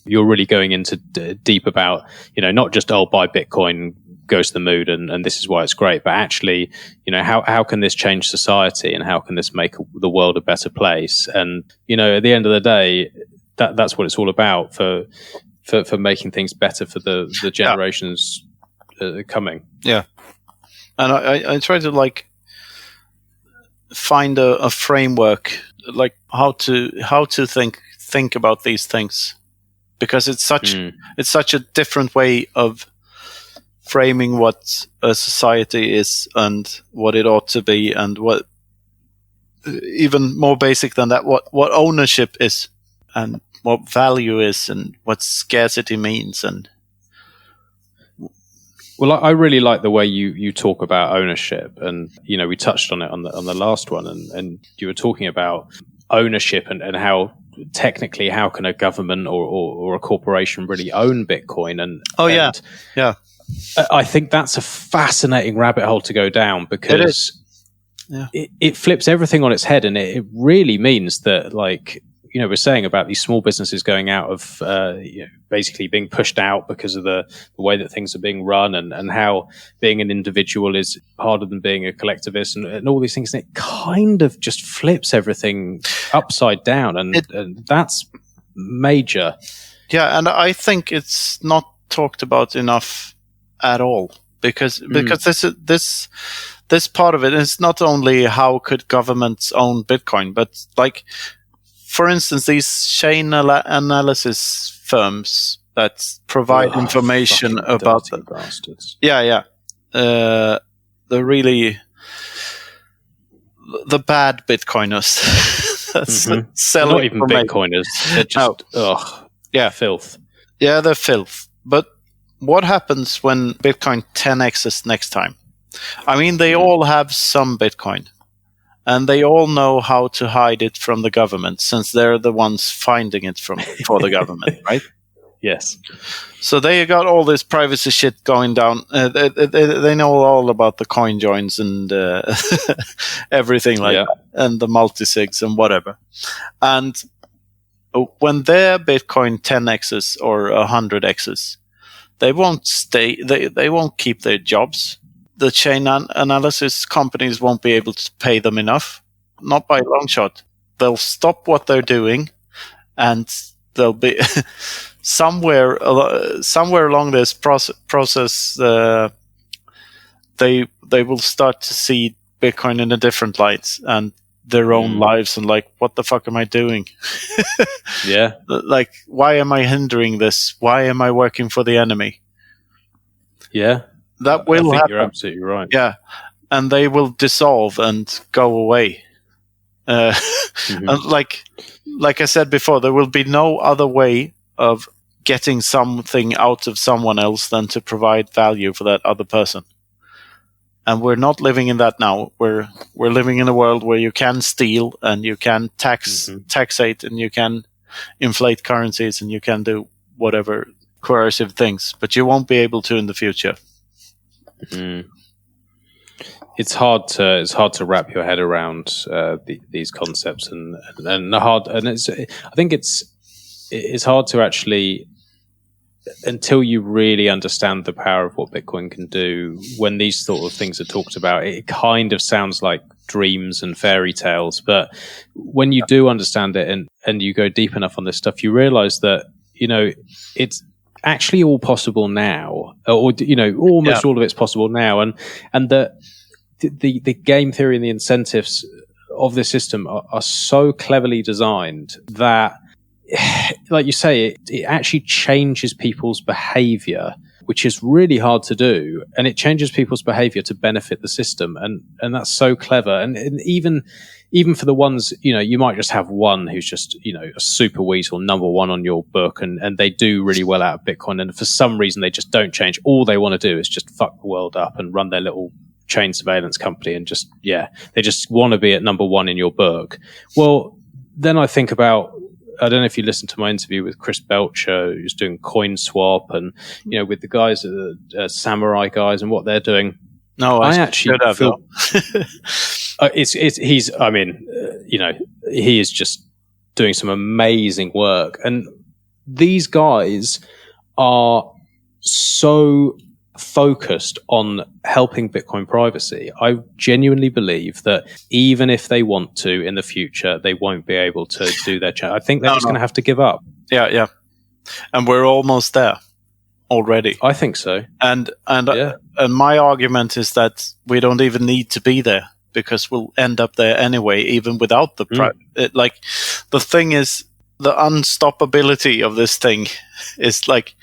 you're really going into deep about, not just, buy Bitcoin, goes to the mood, and this is why it's great, but actually, how can this change society, and how can this make the world a better place? And at the end of the day, that's what it's all about for making things better for the generations coming. Yeah, and I try to find a framework, like how to think about these things, because it's such a different way of framing what a society is and what it ought to be, and what, even more basic than that, what ownership is and what value is and what scarcity means. And well, I really like the way you talk about ownership, and we touched on it on the last one, and you were talking about ownership and how technically how can a government or a corporation really own Bitcoin? And I think that's a fascinating rabbit hole to go down, because it flips everything on its head, and it really means that, we're saying about these small businesses going out of, basically being pushed out because of the way that things are being run, and how being an individual is harder than being a collectivist, and all these things. And it kind of just flips everything upside down, and that's major. Yeah, and I think it's not talked about enough at all, because this part of it is not only how could governments own Bitcoin, but for instance, these chain analysis firms that provide information about the bastards. The bad Bitcoiners. selling Not even Bitcoiners. They're just, filth. Yeah, they're filth. But what happens when Bitcoin 10x's next time? I mean, they all have some Bitcoin. And they all know how to hide it from the government, since they're the ones finding it for the government, right? Yes. So they got all this privacy shit going down. They know all about the coin joins and everything like that, and the multi-sigs and whatever. And when their Bitcoin 10x's or 100x's, they won't stay. They won't keep their jobs. The chain analysis companies won't be able to pay them enough, not by a long shot. They'll stop what they're doing, and they'll be somewhere along this process. They will start to see Bitcoin in a different light and their own lives, and like, what the fuck am I doing? Yeah. Like, why am I hindering this? Why am I working for the enemy? Yeah. That will I think happen. You're absolutely right. Yeah, and they will dissolve and go away. And like I said before, there will be no other way of getting something out of someone else than to provide value for that other person. And we're not living in that now. We're living in a world where you can steal and you can taxate and you can inflate currencies and you can do whatever coercive things, but you won't be able to in the future. It's hard to wrap your head around these concepts, and I think it's hard to actually, until you really understand the power of what Bitcoin can do. When these sort of things are talked about, it kind of sounds like dreams and fairy tales, but when you do understand it and you go deep enough on this stuff, you realize that it's actually all possible now, or almost all of it's possible now, and the game theory and the incentives of this system are so cleverly designed that, like you say, it actually changes people's behavior, which is really hard to do, and it changes people's behavior to benefit the system, and that's so clever. And even for the ones, you might just have one who's just, a super weasel, number one on your book, and they do really well out of Bitcoin. And for some reason, they just don't change. All they want to do is just fuck the world up and run their little chain surveillance company. And they just want to be at number one in your book. Well, then I think about, I don't know if you listened to my interview with Chris Belcher, who's doing Coin Swap, and, with the guys, Samurai guys, and what they're doing. No, I actually feel he is just doing some amazing work, and these guys are so focused on helping Bitcoin privacy. I genuinely believe that even if they want to in the future, they won't be able to do their I think they're going to have to give up. Yeah, and we're almost there already. I think so. And my argument is that we don't even need to be there, because we'll end up there anyway, even without the the thing is, the unstoppability of this thing is like,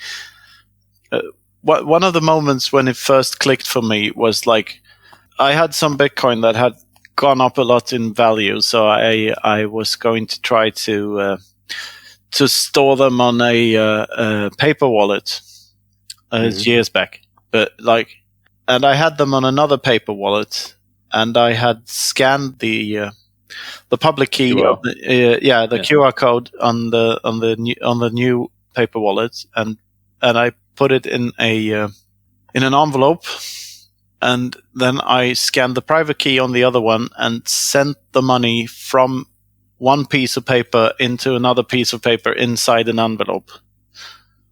one of the moments when it first clicked for me was like, I had some Bitcoin that had gone up a lot in value, so I was going to try to store them on a paper wallet years back, and I had them on another paper wallet, and I had scanned the public key of the QR code on the new paper wallet, and I put it in an envelope, and then I scanned the private key on the other one and sent the money from one piece of paper into another piece of paper inside an envelope.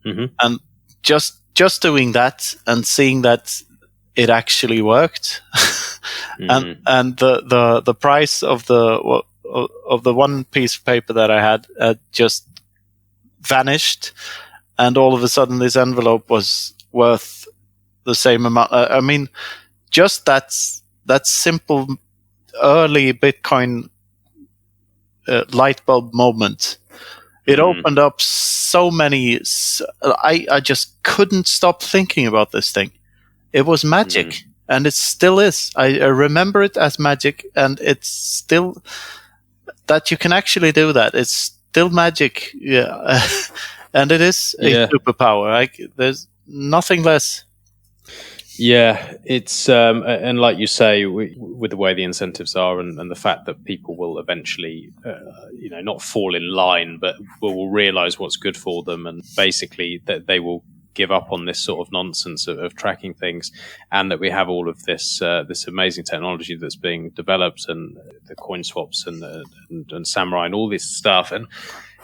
And just doing that and seeing that it actually worked, and the price of the one piece of paper that I had just vanished. And all of a sudden, this envelope was worth the same amount. I mean, just that simple early Bitcoin light bulb moment. It opened up so many. I just couldn't stop thinking about this thing. It was magic, and it still is. I remember it as magic, and it's still that you can actually do that. It's still magic, yeah, and it is a superpower. There's nothing less. Yeah, it's and like you say, with the way the incentives are, and the fact that people will eventually, not fall in line, but will realize what's good for them, and basically that they will give up on this sort of nonsense of tracking things, and that we have all of this this amazing technology that's being developed, and the coin swaps and Samurai and all this stuff, and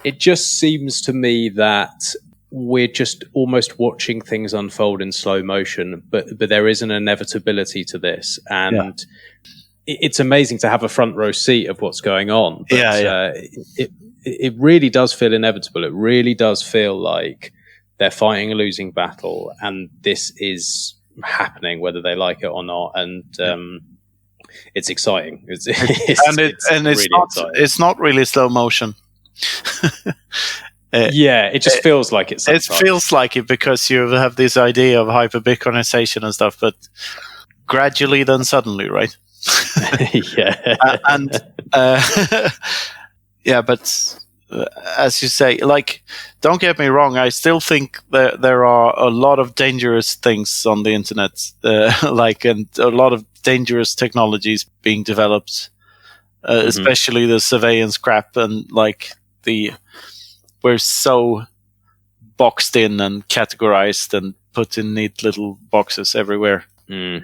it just seems to me that we're just almost watching things unfold in slow motion, but there is an inevitability to this, and it's amazing to have a front row seat of what's going on. But, it really does feel inevitable. It really does feel like they're fighting a losing battle, and this is happening whether they like it or not. And it's exciting. It's really exciting. It's not really slow motion. It just feels like it sometimes. It feels like it because you have this idea of hyper-Bitcoinization and stuff, but gradually then suddenly, right? But as you say, like, don't get me wrong, I still think that there are a lot of dangerous things on the internet, and a lot of dangerous technologies being developed, especially the surveillance crap, and we're so boxed in and categorized and put in neat little boxes everywhere. And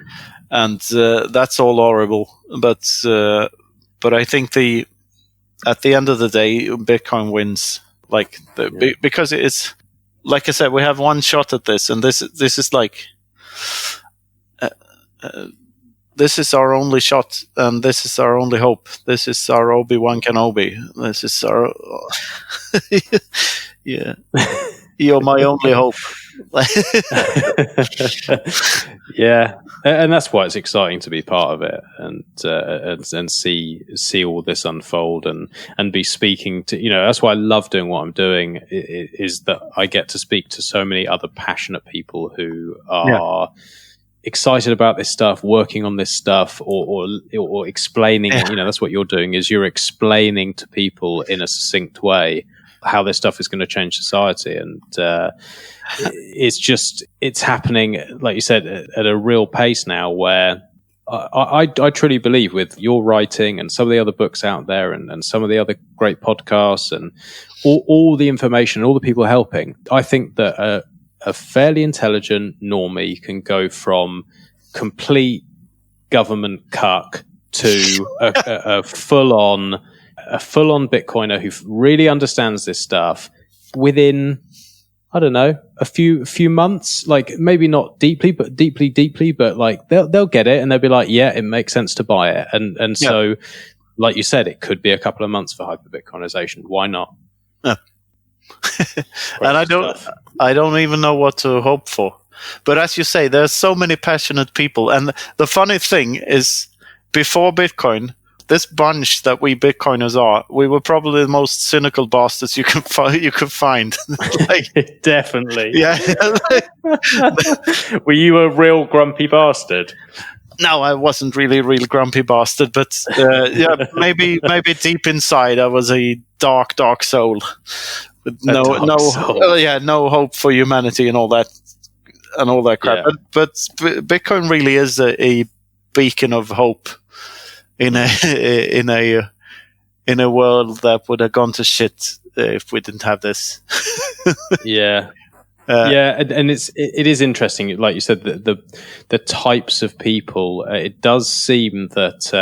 that's all horrible. But I think at the end of the day, Bitcoin wins. Because it's, like I said, we have one shot at this, and this is like this is our only shot, and this is our only hope. This is our Obi-Wan Kenobi. This is our you're my only hope. And that's why it's exciting to be part of it, and see all this unfold, and be speaking to, that's why I love doing what I'm doing, is that I get to speak to so many other passionate people who are excited about this stuff, working on this stuff, or explaining. That's what you're doing, is you're explaining to people in a succinct way how this stuff is going to change society. And it's happening, like you said, at a real pace now, where I truly believe, with your writing and some of the other books out there, and some of the other great podcasts, and all the information, all the people helping, I think that a fairly intelligent normie can go from complete government cuck to a full-on Bitcoiner who really understands this stuff within, I don't know, a few months. Like, maybe not deeply, but deeply, but like they'll get it, and they'll be like, yeah, it makes sense to buy it. And so, like you said, it could be a couple of months for hyper-Bitcoinization. Why not? And I don't even know what to hope for. But as you say, there's so many passionate people, and the funny thing is, before Bitcoin, this bunch that we Bitcoiners are, we were probably the most cynical bastards you could find. Definitely. Yeah. Were you a real grumpy bastard? No, I wasn't really a real grumpy bastard, but maybe deep inside I was a dark soul with no hope for humanity and all that crap. Yeah. But Bitcoin really is a beacon of hope in a world that would have gone to shit if we didn't have this. And it is interesting, like you said, the types of people. It does seem that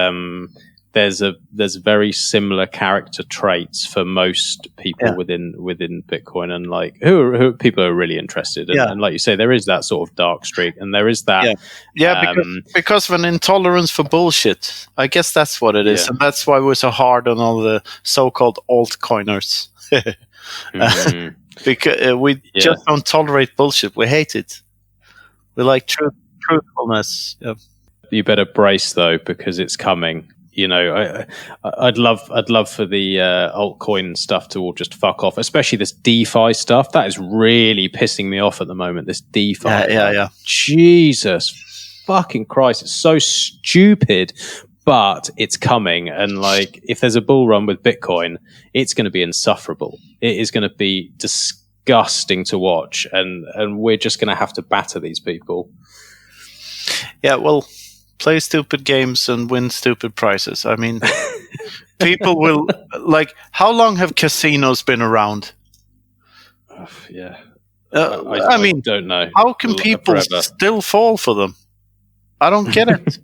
there's very similar character traits for most people within Bitcoin, and like who people are really interested in. And like you say, there is that sort of dark streak, and there is that because of an intolerance for bullshit. I guess that's what it is, and that's why we're so hard on all the so-called altcoiners. Because we just don't tolerate bullshit. We hate it. We like truthfulness. Yeah. You better brace though, because it's coming. I'd love for the altcoin stuff to all just fuck off, especially this DeFi stuff. That is really pissing me off at the moment. This DeFi. Yeah. Jesus fucking Christ, it's so stupid. but it's coming. And like, if there's a bull run with Bitcoin, it's going to be insufferable. It is going to be disgusting to watch, and we're just going to have to batter these people. Yeah, well, play stupid games and win stupid prizes. I mean, people will, like, how long have casinos been around? Yeah. I mean, don't know. How can people still fall for them? I don't get it.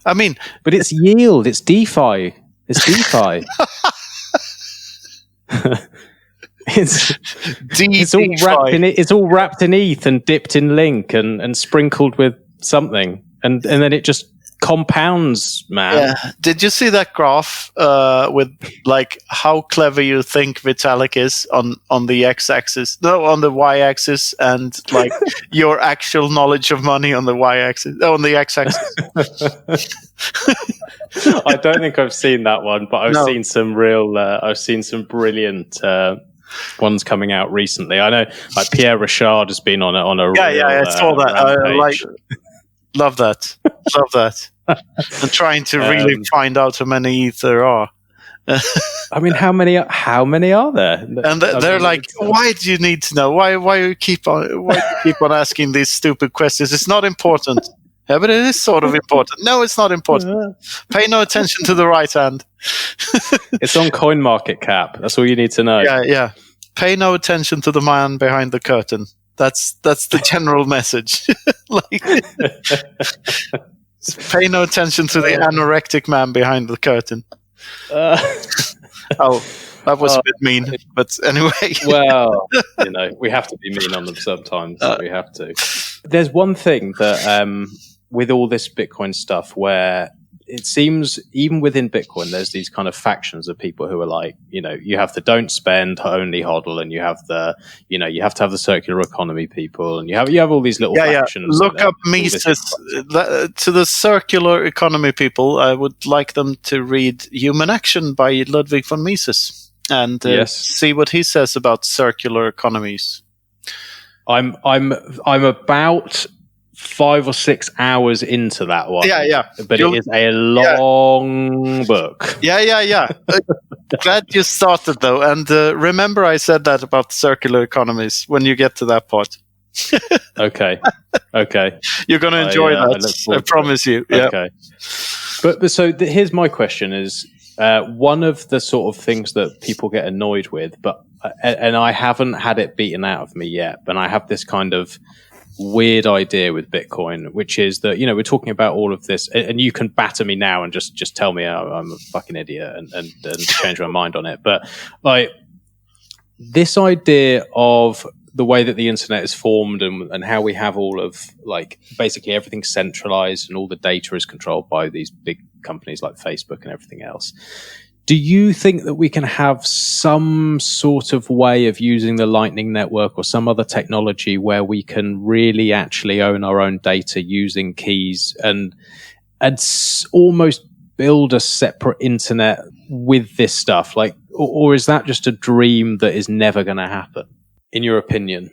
I mean, but it's yield. It's DeFi. It's DeFi. It's all wrapped in it. It's all wrapped in ETH and dipped in Link and sprinkled with something, and then it just compounds, man. Yeah. Did you see that graph with like how clever you think Vitalik is on the x-axis? No, on the y-axis, and like your actual knowledge of money on the y-axis, on the x-axis. I don't think I've seen that one, but I've seen some real. I've seen some brilliant ones coming out recently. I know, like Pierre Richard has been on a. I saw that. Love that. Love that. And trying to really find out how many ETH there are. I mean, how many are there? And they're like, why do you need to know? Why you keep on asking these stupid questions? It's not important. Yeah, but it is sort of important. No, it's not important. Pay no attention to the right hand. It's on CoinMarketCap. That's all you need to know. Yeah. Pay no attention to the man behind the curtain. That's the general message. Pay no attention to the anorectic man behind the curtain. That was a bit mean, but anyway. Well, we have to be mean on them sometimes. We have to. There's one thing that with all this Bitcoin stuff where it seems even within Bitcoin, there's these kind of factions of people who are like, you have the don't spend, only hodl, and you have the, you have to have the circular economy people, and you have all these little factions. Look up Mises. To the circular economy people, I would like them to read Human Action by Ludwig von Mises and see what he says about circular economies. I'm about 5 or 6 hours into that one. Yeah. But it is a long book. Yeah. Glad you started, though. And remember I said that about circular economies when you get to that part. Okay. You're going to enjoy that. I promise you. Yeah. Okay. But so here's my question is, one of the sort of things that people get annoyed with, and I haven't had it beaten out of me yet, but I have this kind of weird idea with Bitcoin, which is that, we're talking about all of this, and you can batter me now and just tell me I'm a fucking idiot and change my mind on it. But like this idea of the way that the internet is formed and how we have all of like basically everything centralized and all the data is controlled by these big companies like Facebook and everything else. Do you think that we can have some sort of way of using the Lightning Network or some other technology where we can really actually own our own data using keys and almost build a separate internet with this stuff? Like, or is that just a dream that is never going to happen, in your opinion?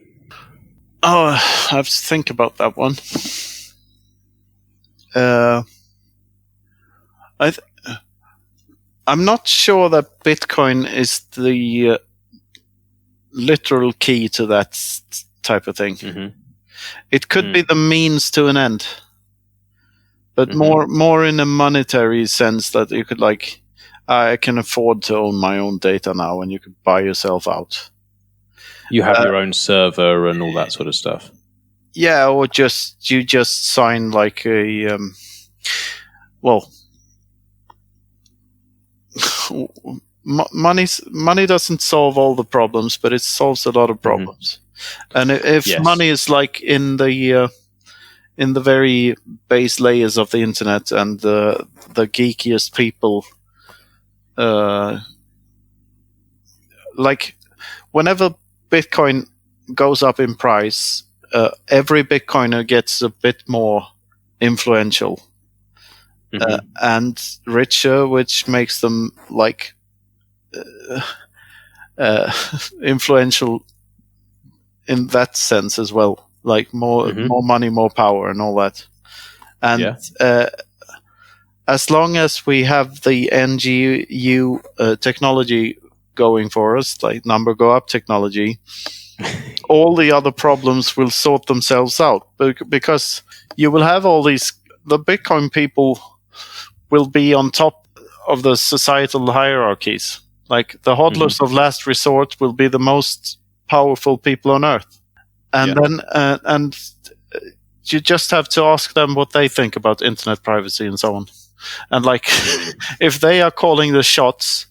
Oh, I have to think about that one. I'm not sure that Bitcoin is the literal key to that type of thing. Mm-hmm. It could be the means to an end, but more in a monetary sense that you could like, I can afford to own my own data now, and you could buy yourself out. You have your own server and all that sort of stuff. Yeah, or you just sign like a money doesn't solve all the problems, but it solves a lot of problems. And if money is like in the very base layers of the internet, and the geekiest people, like whenever Bitcoin goes up in price, every Bitcoiner gets a bit more influential. And richer, which makes them like influential in that sense as well. Like more money, more power, and all that. And as long as we have the NGU technology going for us, like number go up technology, all the other problems will sort themselves out, because you will have all these, the Bitcoin people will be on top of the societal hierarchies. Like the hodlers of last resort will be the most powerful people on earth. And then, and you just have to ask them what they think about internet privacy and so on. And like, if they are calling the shots,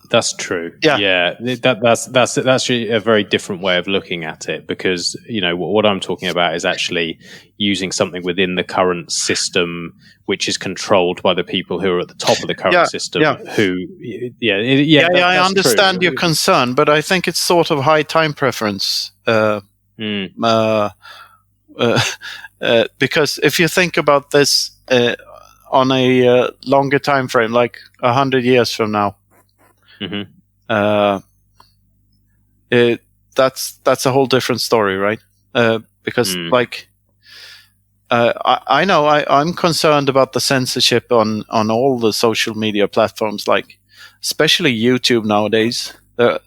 that's true. Yeah. That's actually a very different way of looking at it, because what I'm talking about is actually using something within the current system, which is controlled by the people who are at the top of the current system. I understand your concern, but I think it's sort of high time preference. Because if you think about this on a longer time frame, like 100 years from now, that's a whole different story, right? Because I know I'm concerned about the censorship on all the social media platforms, like especially YouTube nowadays. They're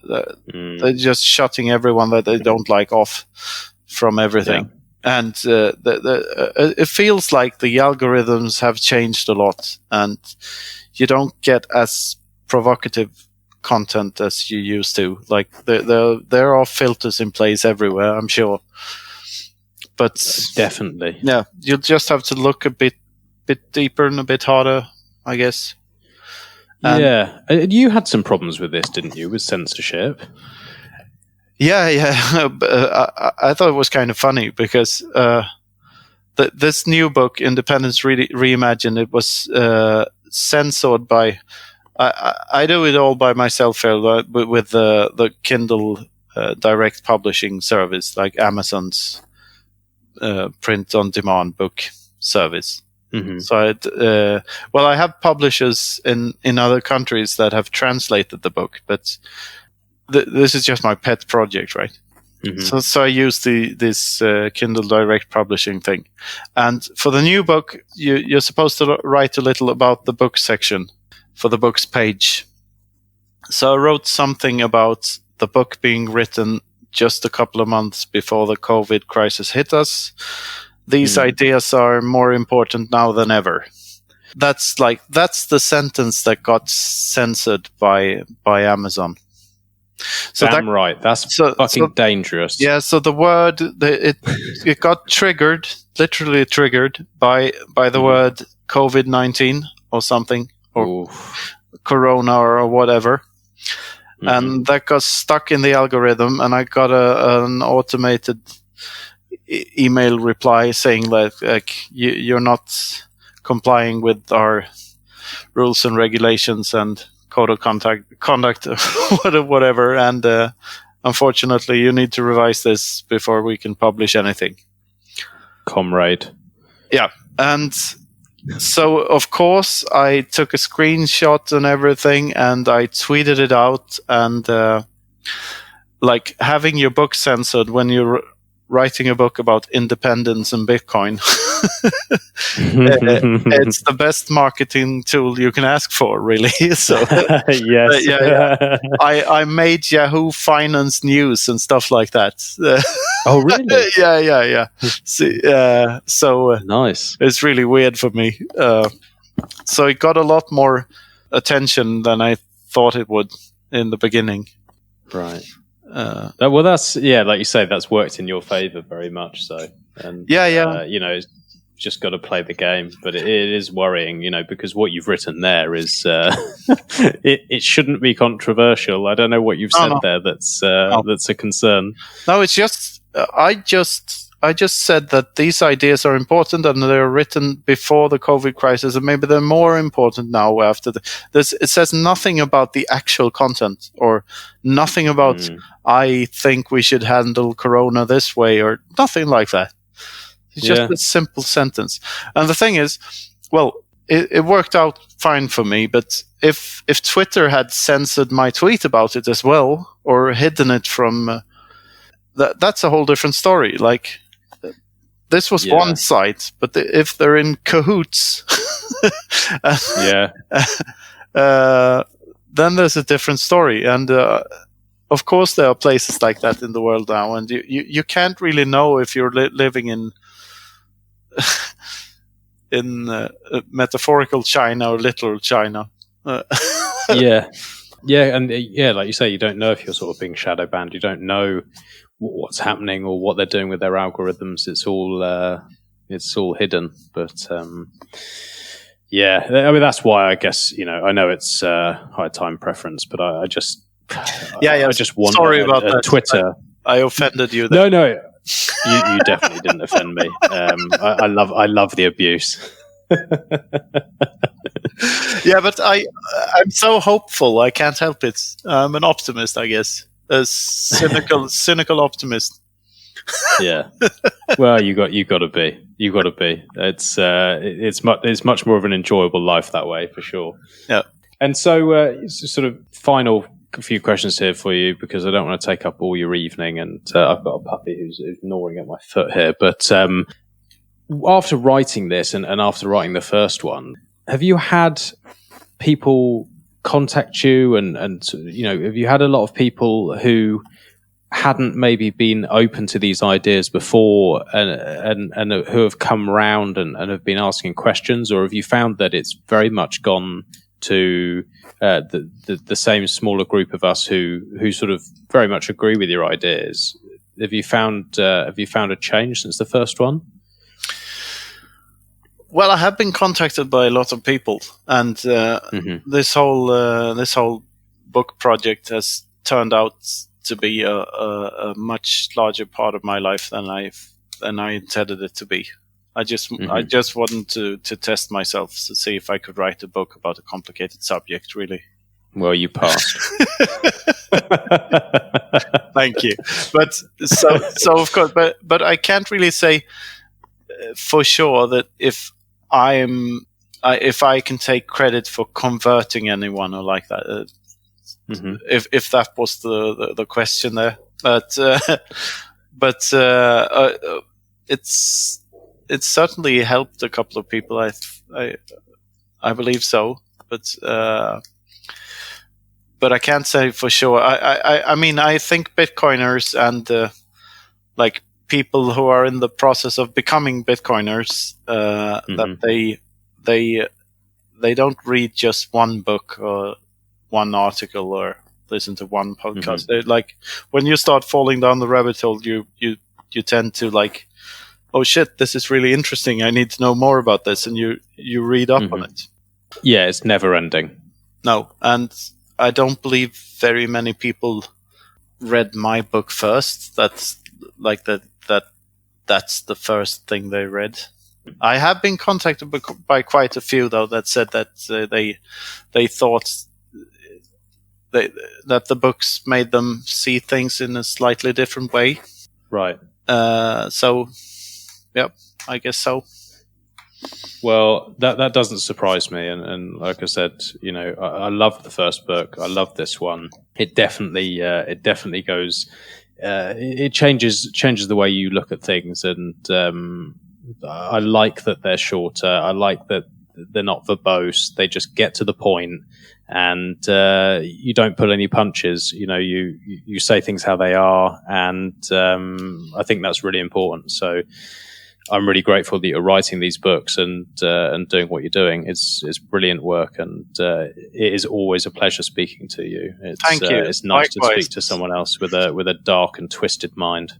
just shutting everyone that they don't like off from everything. And it feels like the algorithms have changed a lot, and you don't get as provocative content as you used to. Like there are filters in place everywhere, I'm sure. But definitely, you'll just have to look a bit deeper and a bit harder, I guess. You had some problems with this, didn't you, with censorship? I thought it was kind of funny because this new book, Independence Reimagined, it was censored by. I do it all by myself here, with the Kindle direct publishing service, like Amazon's print on demand book service. So I have publishers in other countries that have translated the book, but this is just my pet project, right? So I use this Kindle direct publishing thing, and for the new book, you're supposed to write a little about the book section for the book's page. So I wrote something about the book being written just a couple of months before the COVID crisis hit us. These ideas are more important now than ever. That's the sentence that got censored by Amazon. So right. That's fucking dangerous. Yeah. So the word it got triggered, literally triggered by the word COVID-19 or something, or Corona or whatever. And that got stuck in the algorithm, and I got an automated email reply saying like you're not complying with our rules and regulations and code of conduct, whatever, and unfortunately you need to revise this before we can publish anything, comrade. Yeah. And so of course I took a screenshot and everything, and I tweeted it out, and like having your book censored when you're writing a book about independence and Bitcoin, it's the best marketing tool you can ask for, really. So yes. I made Yahoo Finance News and stuff like that. Oh, really? Yeah. See, so nice. It's really weird for me. So it got a lot more attention than I thought it would in the beginning. Right. Well, that's like you say, that's worked in your favor very much. So, and it's just got to play the game. But it is worrying, because what you've written there is it shouldn't be controversial. I don't know what you've said there that's a concern. No, it's just I just said that these ideas are important and they're written before the COVID crisis, and maybe they're more important now after this. It says nothing about the actual content, or nothing about I think we should handle Corona this way, or nothing like that. It's just a simple sentence. And the thing is, well, it worked out fine for me, but if Twitter had censored my tweet about it as well, or hidden it from, that's a whole different story. Like, this was Yeah. one side, but if they're in cahoots, then there's a different story. And of course, there are places like that in the world now, and you can't really know if you're living in metaphorical China or literal China. Yeah, and like you say, you don't know if you're sort of being shadow banned. You don't know what's happening or what they're doing with their algorithms. It's all hidden. But I mean, that's why I guess, I know it's high time preference, but I just I just want Twitter. I offended you there. No, you definitely didn't offend me. I love the abuse. Yeah, but I'm so hopeful. I can't help it. I'm an optimist, I guess. A cynical optimist. Yeah. Well, you got to be. You got to be. It's much more of an enjoyable life that way, for sure. Yeah. And so, sort of final few questions here for you, because I don't want to take up all your evening, and I've got a puppy who's gnawing at my foot here. But after writing this and after writing the first one, have you had people contact you and have you had a lot of people who hadn't maybe been open to these ideas before and who have come round and have been asking questions, or have you found that it's very much gone to the same smaller group of us who sort of very much agree with your ideas? Have you found a change since the first one? Well, I have been contacted by a lot of people, and this whole book project has turned out to be a much larger part of my life than I intended it to be. I just wanted to test myself to see if I could write a book about a complicated subject. Really. Well, you passed. Thank you. But so of course, but I can't really say for sure that if I can take credit for converting anyone or like that. If that was the question there, but it's certainly helped a couple of people. I believe so, but I can't say for sure. I mean, I think Bitcoiners and like people who are in the process of becoming Bitcoiners, that they don't read just one book or one article or listen to one podcast. They, like, when you start falling down the rabbit hole, you tend to like, oh shit, this is really interesting. I need to know more about this, and you read up on it. Yeah, it's never ending. No, and I don't believe very many people read my book first. That's like that's the first thing they read. I have been contacted by quite a few though that said that they thought that the books made them see things in a slightly different way. Right. So, yeah, I guess so. Well, that doesn't surprise me, and like I said, I love the first book. I love this one. It definitely goes. It changes the way you look at things, and I like that they're shorter. I like that they're not verbose. They just get to the point, and you don't pull any punches. You say things how they are, and I think that's really important. So I'm really grateful that you're writing these books and doing what you're doing. It's brilliant work, and it is always a pleasure speaking to you. Thank you. It's nice Likewise. to speak to someone else with a dark and twisted mind.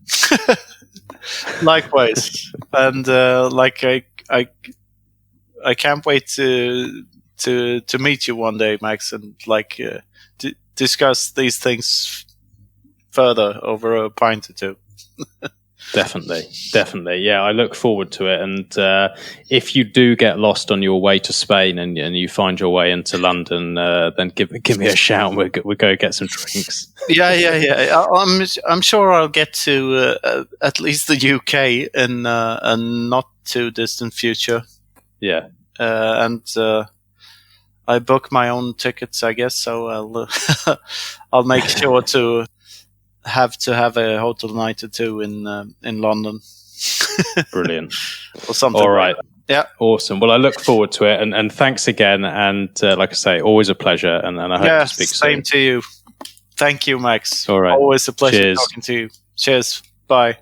Likewise, and I can't wait to meet you one day, Max, and discuss these things further over a pint or two. Definitely. Yeah, I look forward to it. And if you do get lost on your way to Spain and you find your way into London, then give me a shout. And we'll go get some drinks. Yeah. I'm sure I'll get to at least the UK in a not too distant future. Yeah. And I book my own tickets, I guess. So I'll make sure to have a hotel night or two in London. Brilliant. or something. All right. Yeah. Awesome. Well, I look forward to it, and thanks again. And like I say, always a pleasure, and I hope to speak soon. Same to you. Thank you, Max. All right. Always a pleasure Cheers. talking to you. Cheers. Bye.